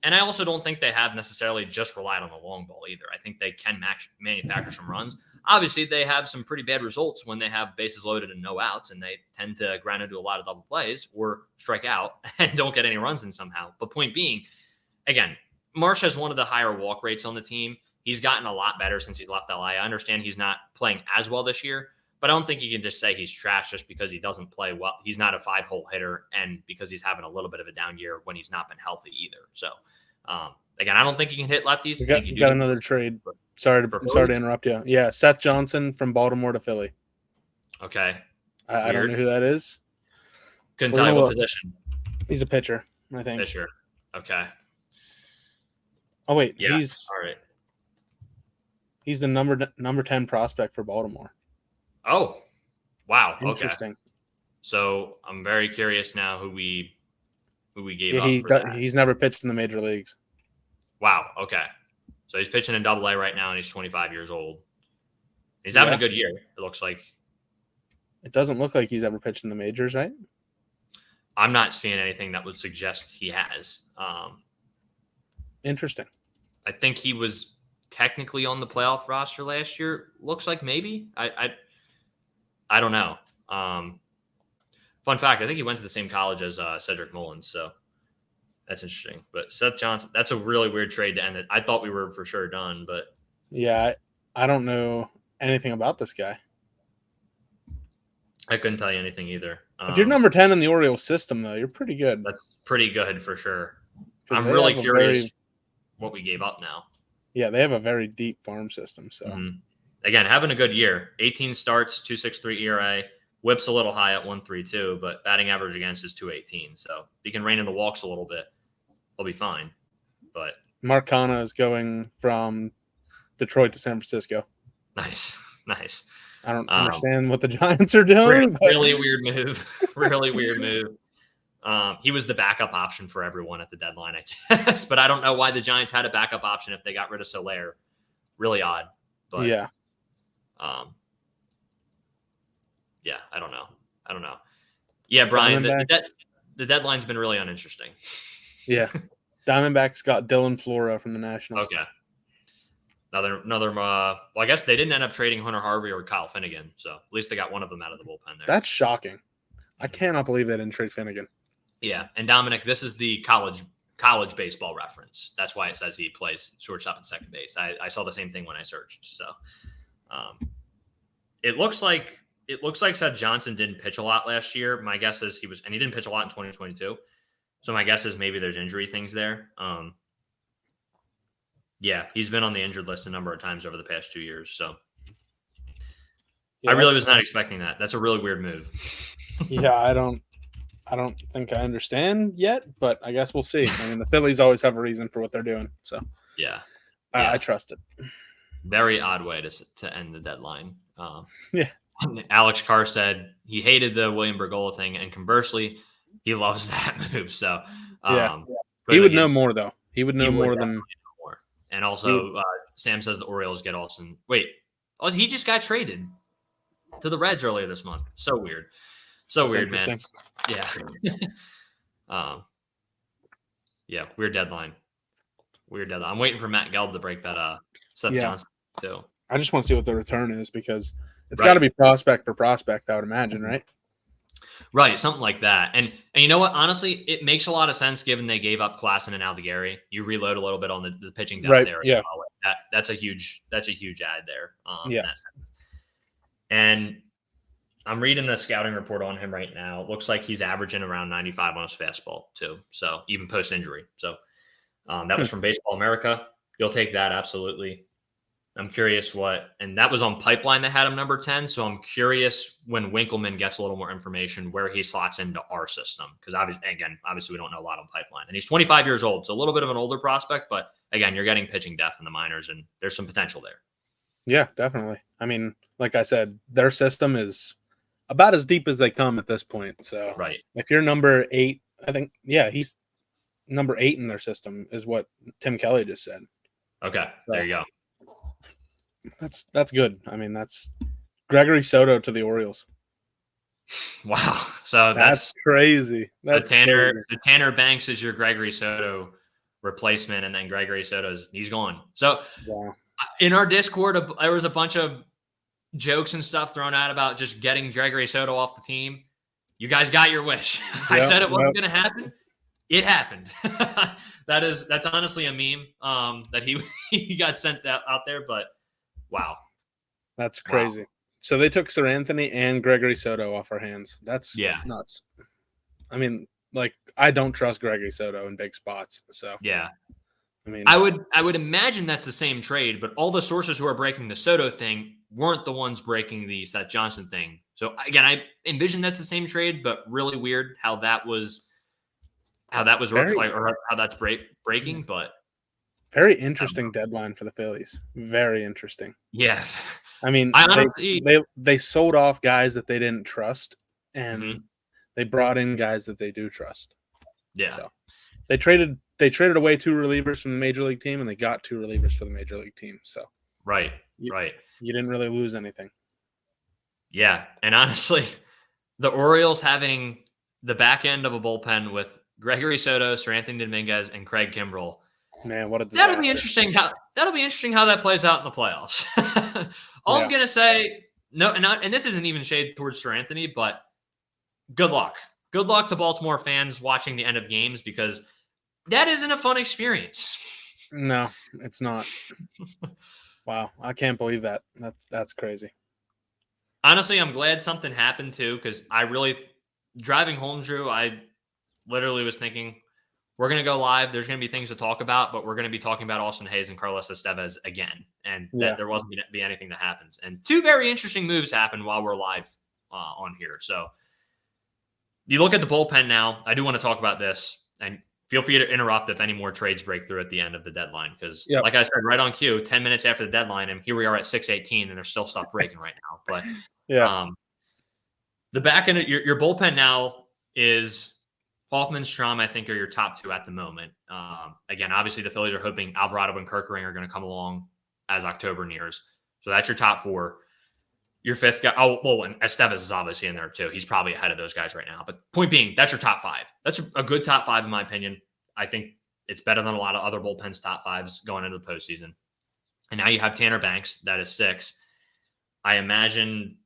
And I also don't think they have necessarily just relied on the long ball either. I think they can manufacture some runs. Obviously, they have some pretty bad results when they have bases loaded and no outs, and they tend to grind into a lot of double plays or strike out and don't get any runs in somehow. But point being, again, Marsh has one of the higher walk rates on the team. He's gotten a lot better since he's left LA. I understand he's not playing as well this year, but I don't think you can just say he's trash just because he doesn't play well. He's not a 5-hole hitter, and because he's having a little bit of a down year when he's not been healthy either. So, again, I don't think he can hit lefties. We got another trade. Sorry to interrupt you. Yeah, Seth Johnson from Baltimore to Philly. Okay. I don't know who that is. Couldn't tell you what position. He's a pitcher, I think. Pitcher. Okay. Oh wait, yeah. He's all right. He's the number 10 prospect for Baltimore. Oh, wow. Interesting. Okay. So I'm very curious now who we gave up. For he's never pitched in the major leagues. Wow. Okay. So he's pitching in Double-A right now, and he's 25 years old. He's having a good year, it looks like. It doesn't look like he's ever pitched in the majors, right? I'm not seeing anything that would suggest he has. Interesting. I think he was technically on the playoff roster last year. Looks like maybe. I don't know. Fun fact, I think he went to the same college as Cedric Mullins, so that's interesting. But Seth Johnson, that's a really weird trade to end it. I thought we were for sure done, but yeah, I don't know anything about this guy. I couldn't tell you anything either. If you're number 10 in the Orioles system, though, you're pretty good. That's pretty good for sure. I'm really curious what we gave up now. Yeah, they have a very deep farm system. So again, having a good year. 18 starts, 2.63 ERA. Whip's a little high at 1.32, but batting average against is 2.18. So if he can rein in the walks a little bit, he'll be fine. But Mark Canha is going from Detroit to San Francisco. Nice. I don't understand what the Giants are doing. Really weird move. Really weird move. He was the backup option for everyone at the deadline, I guess. But I don't know why the Giants had a backup option if they got rid of Soler. Really odd. But yeah. Yeah, I don't know. Yeah, Brian, the deadline's been really uninteresting. Yeah. Diamondbacks got Dylan Flora from the Nationals. Okay. Another. Well, I guess they didn't end up trading Hunter Harvey or Kyle Finnegan, so at least they got one of them out of the bullpen there. That's shocking. I cannot believe they didn't trade Finnegan. Yeah, and Dominic, this is the college baseball reference. That's why it says he plays shortstop and second base. I saw the same thing when I searched. So, it looks like Seth Johnson didn't pitch a lot last year. My guess is he didn't pitch a lot in 2022. So my guess is maybe there's injury things there. Yeah, he's been on the injured list a number of times over the past 2 years. So yeah, I really was not expecting that. That's a really weird move. Yeah, I don't think I understand yet, but I guess we'll see. I mean, the Phillies always have a reason for what they're doing. So yeah, I trust it. Very odd way to end the deadline. Yeah. Alex Carr said he hated the William Bergolla thing, and conversely, he loves that move. So he would know more, though. He would know more than. And also, Sam says the Orioles get Austin. Wait, he just got traded to the Reds earlier this month. So weird. So That's weird, man. interesting. Yeah. Yeah, weird deadline. Weird deadline. I'm waiting for Matt Gelb to break that Seth Yeah. Johnson too. I just want to see what the return is because it's Right. got to be prospect for prospect, I would imagine, right? Right, something like that. And you know what? Honestly, it makes a lot of sense given they gave up Klassen and Aldieri. You reload a little bit on the pitching depth Right. there. Yeah. That's a huge ad there. Yeah. In that sense. And I'm reading the scouting report on him right now. It looks like he's averaging around 95 on his fastball too. So even post injury. So that was from Baseball America. You'll take that absolutely. I'm curious and that was on Pipeline that had him number 10. So I'm curious when Winkleman gets a little more information where he slots into our system. Because obviously we don't know a lot on Pipeline. And he's 25 years old. So a little bit of an older prospect. But again, you're getting pitching depth in the minors and there's some potential there. Yeah, definitely. I mean, like I said, their system is about as deep as they come at this point. So right. If you're number 8, I think, he's number 8 in their system is what Tim Kelly just said. Okay, so there you go. That's good. I mean, that's Gregory Soto to the Orioles. Wow. So that's crazy. That's Tanner. crazy. The Tanner Banks is your Gregory Soto replacement, and then Gregory he's gone. So in our Discord, there was a bunch of jokes and stuff thrown out about just getting Gregory Soto off the team. You guys got your wish. I said it wasn't going to happen. It happened. That's honestly a meme that he got sent out there, but wow. That's crazy. Wow. So they took Sir Anthony and Gregory Soto off our hands. That's nuts. I mean, like, I don't trust Gregory Soto in big spots. So yeah. I mean, I would imagine that's the same trade, but all the sources who are breaking the Soto thing weren't the ones breaking that Johnson thing. So again, I envision that's the same trade, but really weird how that was or how that's breaking. But very interesting deadline for the Phillies. Very interesting. Yeah. I mean, they sold off guys that they didn't trust, and they brought in guys that they do trust. Yeah. So they traded away 2 relievers from the major league team, and they got 2 relievers for the major league team. So right. You didn't really lose anything. Yeah, and honestly, the Orioles having the back end of a bullpen with Gregory Soto, Sir Anthony Dominguez, and Craig Kimbrell. Man, what a disaster. That'll be interesting how that plays out in the playoffs. I'm gonna say no, and this isn't even shade towards Sir Anthony, but good luck. Good luck to Baltimore fans watching the end of games because that isn't a fun experience. No, it's not. Wow, I can't believe that. That's crazy. Honestly, I'm glad something happened too, because driving home, Drew, I literally was thinking, we're going to go live. There's going to be things to talk about, but we're going to be talking about Austin Hayes and Carlos Estevez again, and that there wasn't going to be anything that happens. And 2 very interesting moves happened while we're live on here. So you look at the bullpen now. I do want to talk about this, and feel free to interrupt if any more trades break through at the end of the deadline. Because like I said, right on cue, 10 minutes after the deadline, and here we are at 6:18, and there's still stuff breaking right now. But the back end of your bullpen now is Hoffman, Strom, I think, are your top 2 at the moment. Again, obviously the Phillies are hoping Alvarado and Kerkering are going to come along as October nears. So that's your top 4. Your 5th guy, and Estevez is obviously in there too. He's probably ahead of those guys right now. But point being, that's your top 5. That's a good top 5 in my opinion. I think it's better than a lot of other bullpens' top 5s going into the postseason. And now you have Tanner Banks, that is 6. I imagine,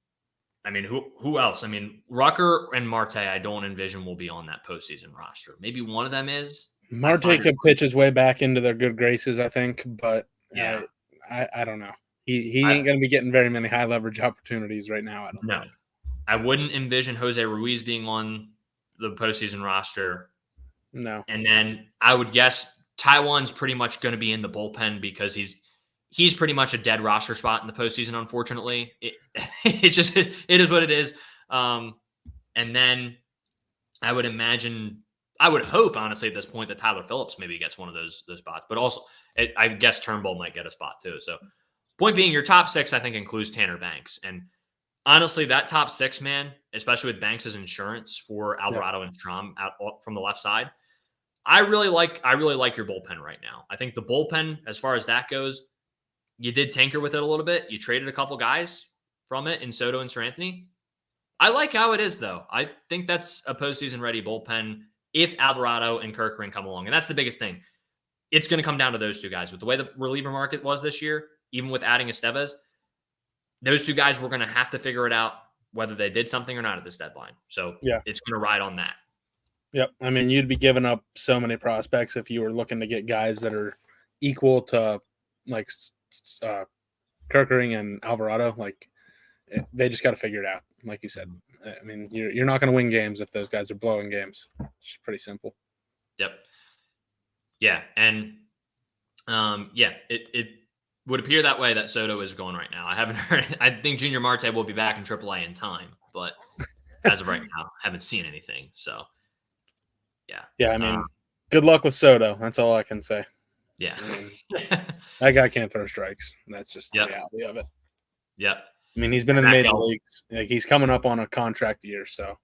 who else? Rucker and Marte, I don't envision will be on that postseason roster. Maybe one of them is. Marte could pitch his way back into their good graces, I think, but I don't know. He ain't going to be getting very many high leverage opportunities right now. I don't know. I wouldn't envision Jose Ruiz being on the postseason roster. No. And then I would guess Taiwan's pretty much going to be in the bullpen because he's pretty much a dead roster spot in the postseason, unfortunately. It is what it is. And then I would hope, honestly, at this point, that Tyler Phillips maybe gets one of those spots. But also, I guess Turnbull might get a spot too. So point being, your top 6, I think, includes Tanner Banks. And honestly, that top 6, man, especially with Banks' insurance for Alvarado and Strom out from the left side, I really like your bullpen right now. I think the bullpen, as far as that goes, you did tinker with it a little bit. You traded a couple guys from it in Soto and Sir Anthony. I like how it is, though. I think that's a postseason-ready bullpen if Alvarado and Kerkering come along. And that's the biggest thing. It's going to come down to those two guys. With the way the reliever market was this year, even with adding Estevez, those two guys were going to have to figure it out whether they did something or not at this deadline. So it's going to ride on that. Yep. I mean, you'd be giving up so many prospects if you were looking to get guys that are equal to like Kerkering and Alvarado. Like they just got to figure it out. Like you said, I mean, you're not going to win games if those guys are blowing games. It's pretty simple. Yep. Yeah. And it would appear that way that Soto is going right now. I haven't heard. I think Junior Marte will be back in AAA in time, but as of right now, I haven't seen anything. So, yeah. Yeah, I mean, good luck with Soto. That's all I can say. Yeah. That guy can't throw strikes. That's just the reality of it. Yep. I mean, he's been in the major leagues. Like, he's coming up on a contract year, so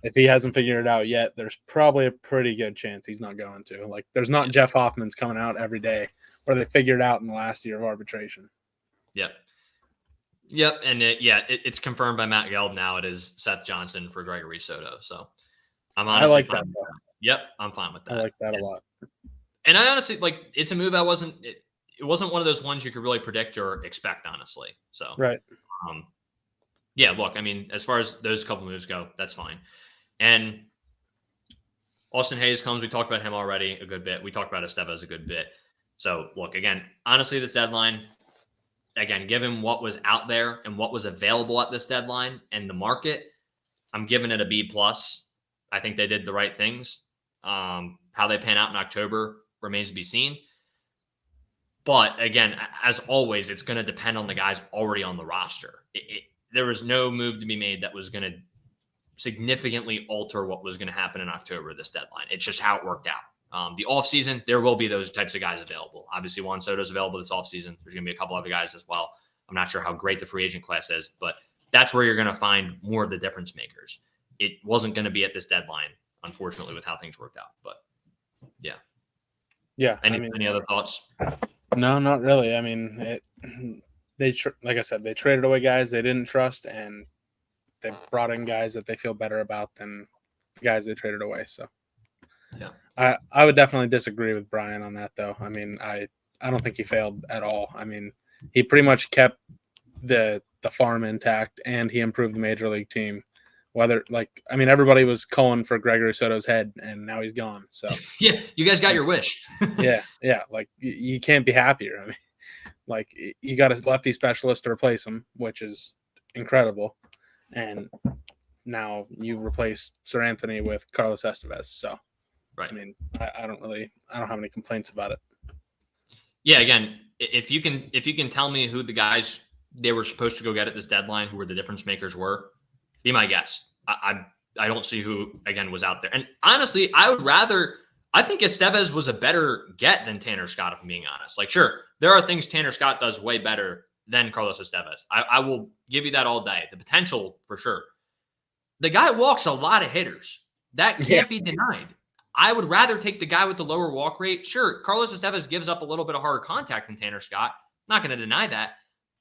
if he hasn't figured it out yet, there's probably a pretty good chance he's not going to. Like, there's not Jeff Hoffman's coming out every day where they figured it out in the last year of arbitration. Yep. And it's confirmed by Matt Gelb now. It is Seth Johnson for Gregory Soto. So I'm honestly I like fine that. With that. Yep, I'm fine with that. I like that a lot. And I honestly it's a move I wasn't. It wasn't one of those ones you could really predict or expect, honestly. So right. Look, I mean, as far as those couple moves go, that's fine. And Austin Hayes comes. We talked about him already a good bit. We talked about Estevez a good bit. So look, again, honestly, this deadline, again, given what was out there and what was available at this deadline and the market, I'm giving it a B+. I think they did the right things. How they pan out in October remains to be seen. But again, as always, it's going to depend on the guys already on the roster. There was no move to be made that was going to significantly alter what was going to happen in October, this deadline. It's just how it worked out. The offseason, there will be those types of guys available. Obviously, Juan Soto's available this offseason. There's going to be a couple other guys as well. I'm not sure how great the free agent class is, but that's where you're going to find more of the difference makers. It wasn't going to be at this deadline, unfortunately, with how things worked out. But yeah. Yeah. Any other thoughts? No, not really. I mean, like I said, they traded away guys they didn't trust, and they brought in guys that they feel better about than the guys they traded away. So, yeah, I would definitely disagree with Brian on that, though. I mean, I don't think he failed at all. I mean, he pretty much kept the farm intact, and he improved the major league team. Everybody was calling for Gregory Soto's head, and now he's gone. So yeah, you guys got your wish. yeah. Like you can't be happier. I mean, like you got a lefty specialist to replace him, which is incredible, and now you replace Sir Anthony with Carlos Estevez. So, right. I mean, I don't have any complaints about it. Yeah. Again, if you can tell me who the guys they were supposed to go get at this deadline, who were the difference makers were, be my guest. I don't see who, again, was out there. And honestly, I think Estevez was a better get than Tanner Scott, if I'm being honest. Like, sure, there are things Tanner Scott does way better than Carlos Estevez. I will give you that all day. The potential, for sure. The guy walks a lot of hitters. That can't be denied. I would rather take the guy with the lower walk rate. Sure, Carlos Estevez gives up a little bit of harder contact than Tanner Scott. Not going to deny that.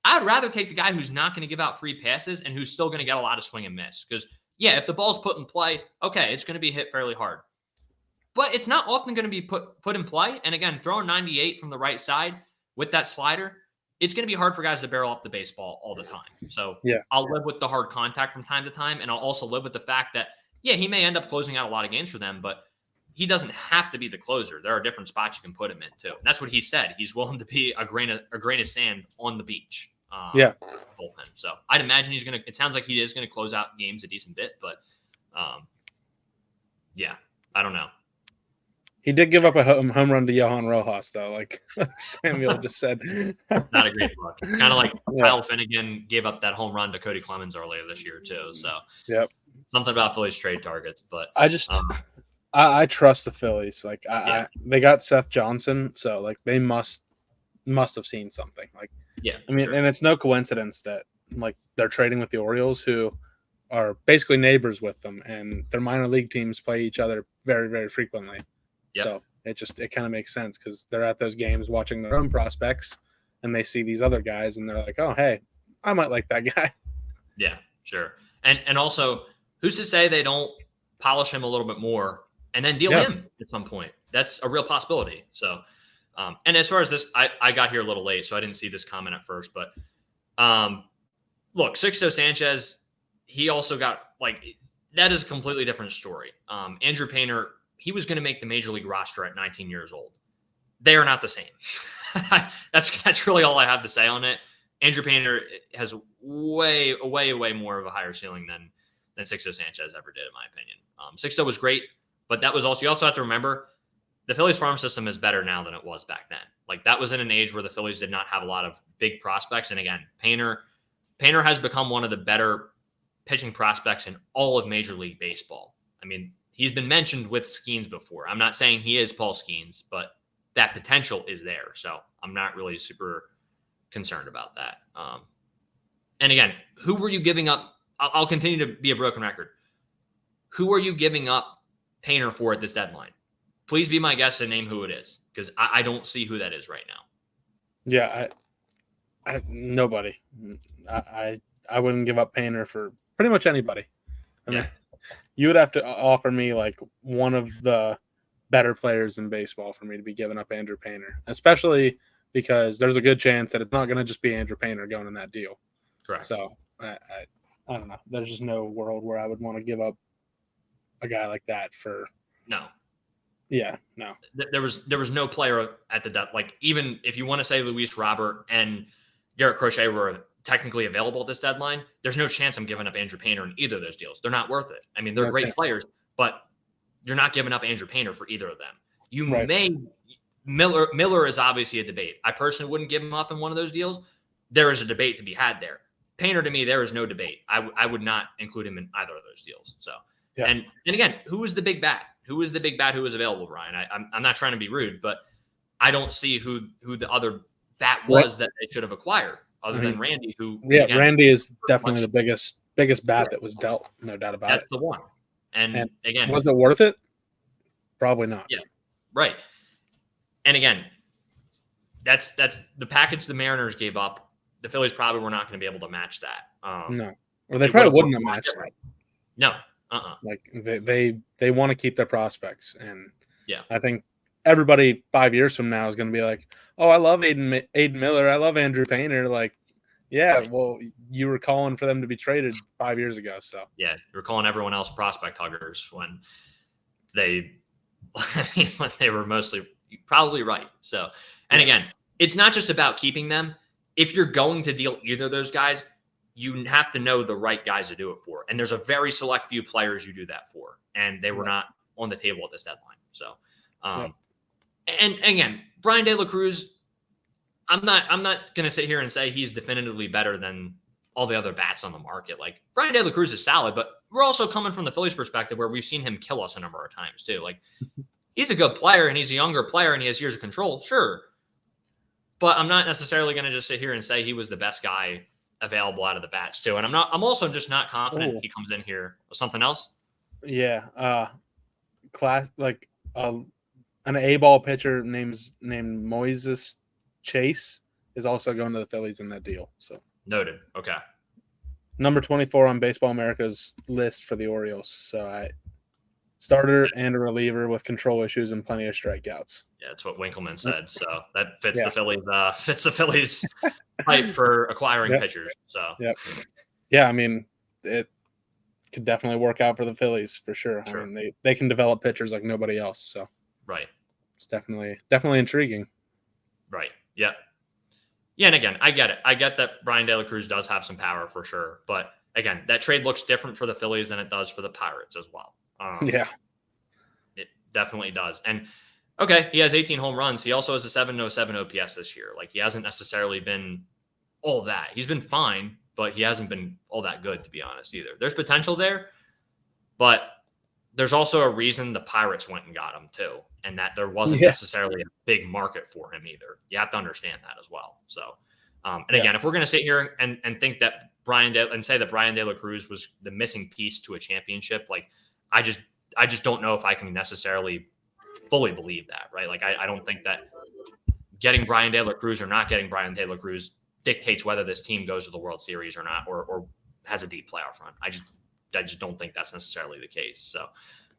I'd rather take the guy who's not going to give out free passes and who's still going to get a lot of swing and miss. Because, if the ball's put in play, okay, it's going to be hit fairly hard. But it's not often going to be put in play. And again, throwing 98 from the right side with that slider, it's going to be hard for guys to barrel up the baseball all the time. So I'll live with the hard contact from time to time. And I'll also live with the fact that, he may end up closing out a lot of games for them, but he doesn't have to be the closer. There are different spots you can put him in too. And that's what he said. He's willing to be a grain of sand on the beach. Bullpen. So I'd imagine it sounds like he is going to close out games a decent bit, but I don't know. He did give up a home run to Johan Rojas, though, like Samuel just said. Not a great look. It's kind of like Kyle Finnegan gave up that home run to Cody Clemens earlier this year, too. So something about Phillies trade targets. But I just I trust the Phillies. Like they got Seth Johnson, so like they must have seen something. Like and it's no coincidence that like they're trading with the Orioles, who are basically neighbors with them, and their minor league teams play each other very, very frequently. So it kind of makes sense because they're at those games watching their own prospects, and they see these other guys, and they're like, "Oh, hey, I might like that guy." Yeah, sure. And also, who's to say they don't polish him a little bit more and then deal him at some point? That's a real possibility. So, and as far as this, I got here a little late, so I didn't see this comment at first. But look, Sixto Sanchez, he also got that is a completely different story. Andrew Painter, he was going to make the major league roster at 19 years old. They are not the same. That's really all I have to say on it. Andrew Painter has way more of a higher ceiling than Sixto Sanchez ever did, in my opinion. Sixto was great, but that was also, you also have to remember, the Phillies farm system is better now than it was back then. Like, that was in an age where the Phillies did not have a lot of big prospects. And again, Painter has become one of the better pitching prospects in all of Major League Baseball. I mean, he's been mentioned with Skeens before. I'm not saying he is Paul Skeens, but that potential is there. So I'm not really super concerned about that. And again, who were you giving up? I'll continue to be a broken record. Who are you giving up Painter for at this deadline? Please be my guest and name who it is, because I don't see who that is right now. Yeah, nobody. I wouldn't give up Painter for pretty much anybody. I mean, you would have to offer me like one of the better players in baseball for me to be giving up Andrew Painter, especially because there's a good chance that it's not going to just be Andrew Painter going in that deal. Correct. So I don't know. There's just no world where I would want to give up a guy like that for no. Yeah, no. There was no player at the depth. Like, even if you want to say Luis Robert and Garrett Crochet were technically available at this deadline, there's no chance I'm giving up Andrew Painter in either of those deals. They're not worth it. I mean, they're great players, but you're not giving up Andrew Painter for either of them. You may Miller is obviously a debate. I personally wouldn't give him up in one of those deals. There is a debate to be had there. Painter, to me, there is no debate. I would not include him in either of those deals. So, and again, who was the big bat? Who was the big bat who was available, Brian? I'm not trying to be rude, but I don't see who the other bat was that they should have acquired, other than Randy. Who again, Randy is definitely the biggest bat that was dealt, no doubt about it. That's the one. And again, was it worth it? Probably not. Yeah, right. And again, that's the package the Mariners gave up. The Phillies probably were not going to be able to match that. No, or they probably wouldn't have matched that. No. Like they want to keep their prospects, and yeah, I think everybody 5 years from now is going to be like, "Oh, I love Aiden Miller, I love Andrew Painter." Like, yeah, well, you were calling for them to be traded 5 years ago, so yeah, you were calling everyone else prospect huggers when they were mostly probably right. So, and again, it's not just about keeping them. If you're going to deal either of those guys, you have to know the right guys to do it for. And there's a very select few players you do that for. And they were not on the table at this deadline. So, and again, Brian De La Cruz, I'm not going to sit here and say he's definitively better than all the other bats on the market. Like, Brian De La Cruz is solid, but we're also coming from the Phillies perspective where we've seen him kill us a number of times too. Like, he's a good player and he's a younger player and he has years of control. Sure. But I'm not necessarily going to just sit here and say he was the best guy available out of the bats too. And I'm also just not confident he comes in here with something else. Yeah. Class, like an A-ball pitcher named Moises Chase is also going to the Phillies in that deal. So noted. Okay. Number 24 on Baseball America's list for the Orioles. So starter and a reliever with control issues and plenty of strikeouts. Yeah, that's what Winkleman said. So that fits the Phillies hype for acquiring pitchers. So yeah, I mean, it could definitely work out for the Phillies for sure. I mean, they can develop pitchers like nobody else. So it's definitely intriguing. Right. Yeah. Yeah, and again, I get it. I get that Brian De La Cruz does have some power for sure, but again, that trade looks different for the Phillies than it does for the Pirates as well. It definitely does. And okay, he has 18 home runs. He also has a 707 OPS this year. Like, he hasn't necessarily been all that. He's been fine, but he hasn't been all that good, to be honest, either. There's potential there, but there's also a reason the Pirates went and got him too, and that there wasn't necessarily a big market for him either. You have to understand that as well. So, again, if we're going to sit here and think that say that Brian De La Cruz was the missing piece to a championship, like, I just don't know if I can necessarily fully believe that, right? Like, I don't think that getting Brian De La Cruz or not getting Brian De La Cruz dictates whether this team goes to the World Series or not, or has a deep playoff run. I just don't think that's necessarily the case. So,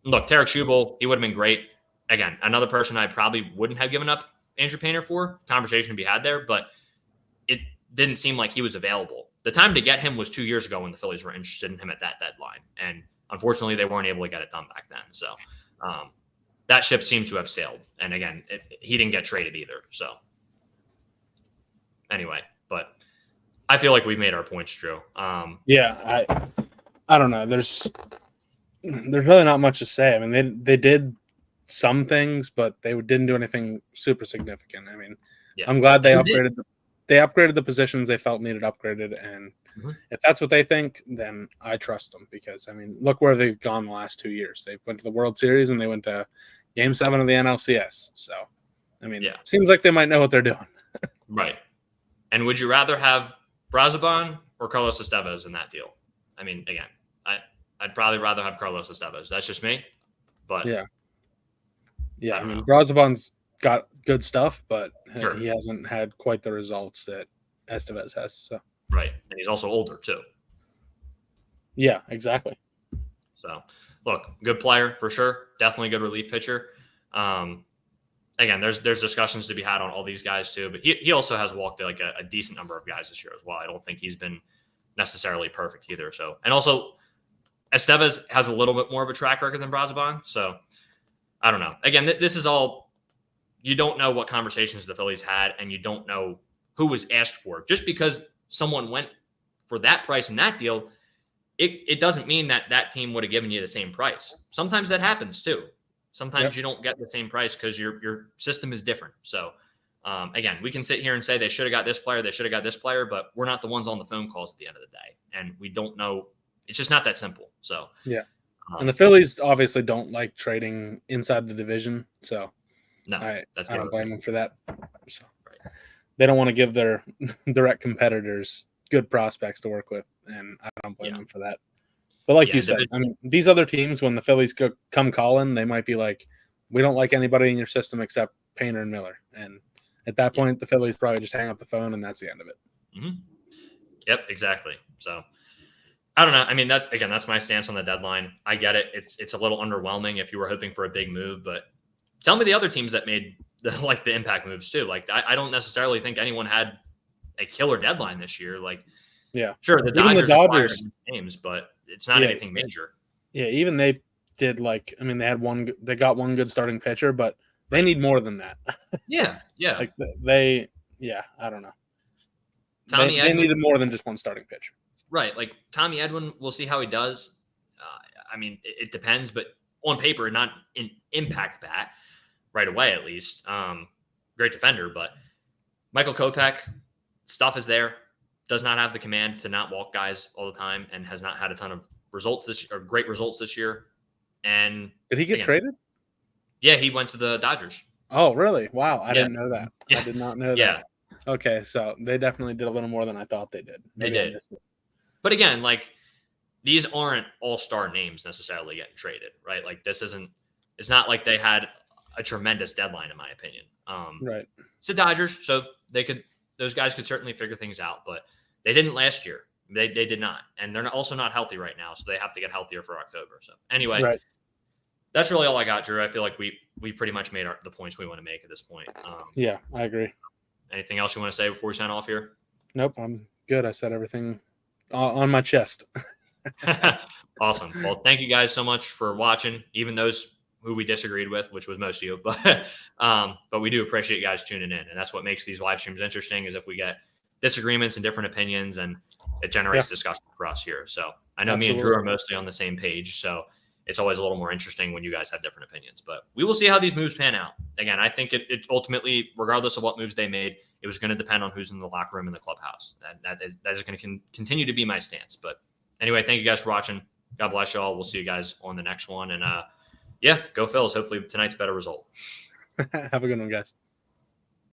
look, Tarek Schubel, he would have been great. Again, another person I probably wouldn't have given up Andrew Painter for. Conversation to be had there, but it didn't seem like he was available. The time to get him was 2 years ago when the Phillies were interested in him at that deadline. And unfortunately, they weren't able to get it done back then. So that ship seems to have sailed. And again, he didn't get traded either. So anyway, but I feel like we've made our points, Drew. Yeah, I don't know. There's really not much to say. I mean, they did some things, but they didn't do anything super significant. I mean, I'm glad they upgraded the positions they felt needed upgraded, and if that's what they think, then I trust them because I mean, look where they've gone the last 2 years. They went to the World Series and they went to Game 7 of the NLCS. So, I mean, seems like they might know what they're doing. Right. And would you rather have Brazoban or Carlos Estevez in that deal? I mean, again, I'd probably rather have Carlos Estevez. That's just me. But I mean, Brazoban's got good stuff, but he hasn't had quite the results that Estevez has. So right, and he's also older too. Yeah, exactly. So, look, good player for sure. Definitely good relief pitcher. Again, there's discussions to be had on all these guys too, but he also has walked like a decent number of guys this year as well. I don't think he's been necessarily perfect either. So, and also Estevez has a little bit more of a track record than Brazoban. So, I don't know. Again, this is all, you don't know what conversations the Phillies had, and you don't know who was asked for. Just because someone went for that price in that deal, it doesn't mean that team would have given you the same price. Sometimes that happens too. Sometimes you don't get the same price because your system is different. So, again, we can sit here and say they should have got this player, they should have got this player, but we're not the ones on the phone calls at the end of the day. And we don't know. It's just not that simple. So, and the Phillies obviously don't like trading inside the division. So, no, I don't blame them for that. So, they don't want to give their direct competitors good prospects to work with, and I don't blame them for that. But like you said, I mean, these other teams, when the Phillies come calling, they might be like, we don't like anybody in your system except Painter and Miller. And at that point, the Phillies probably just hang up the phone, and that's the end of it. Mm-hmm. Yep, exactly. So, I don't know. I mean, that's my stance on the deadline. I get it. It's a little underwhelming if you were hoping for a big move, but tell me the other teams that made the impact moves too. Like, I don't necessarily think anyone had a killer deadline this year. Like, sure, the Dodgers games, but it's not anything major. Yeah, even they did they got one good starting pitcher, but they need more than that. Yeah. Like I don't know. They needed more than just one starting pitcher. Right, like Tommy Edwin, we'll see how he does. I mean, it depends, but on paper, not in impact bat right away, at least. Great defender, but Michael Kopech, stuff is there. Does not have the command to not walk guys all the time, and has not had a ton of great results this year. And did he get traded? Yeah, he went to the Dodgers. Oh, really? Wow, I didn't know that. I did not know that. Yeah. Okay, so they definitely did a little more than I thought they did. They did. But again, like, these aren't all-star names necessarily getting traded, right? Like, it's not like they had a tremendous deadline, in my opinion. Right. It's the Dodgers, so those guys could certainly figure things out, but they didn't last year. They did not. And they're also not healthy right now, so they have to get healthier for October. So anyway, that's really all I got, Drew. I feel like we pretty much made the points we want to make at this point. Yeah, I agree. Anything else you want to say before we sign off here? Nope, I'm good. I said everything on my chest. Awesome. Well, thank you guys so much for watching, even those who we disagreed with, which was most of you, but we do appreciate you guys tuning in. And that's what makes these live streams interesting, is if we get disagreements and different opinions, and it generates discussion for us here. So I know me and Drew are mostly on the same page, so it's always a little more interesting when you guys have different opinions, but we will see how these moves pan out. Again, I think it ultimately, regardless of what moves they made, it was going to depend on who's in the locker room and the clubhouse. That is going to continue to be my stance. But anyway, thank you guys for watching. God bless y'all. We'll see you guys on the next one. And go Phils. Hopefully tonight's a better result. Have a good one, guys.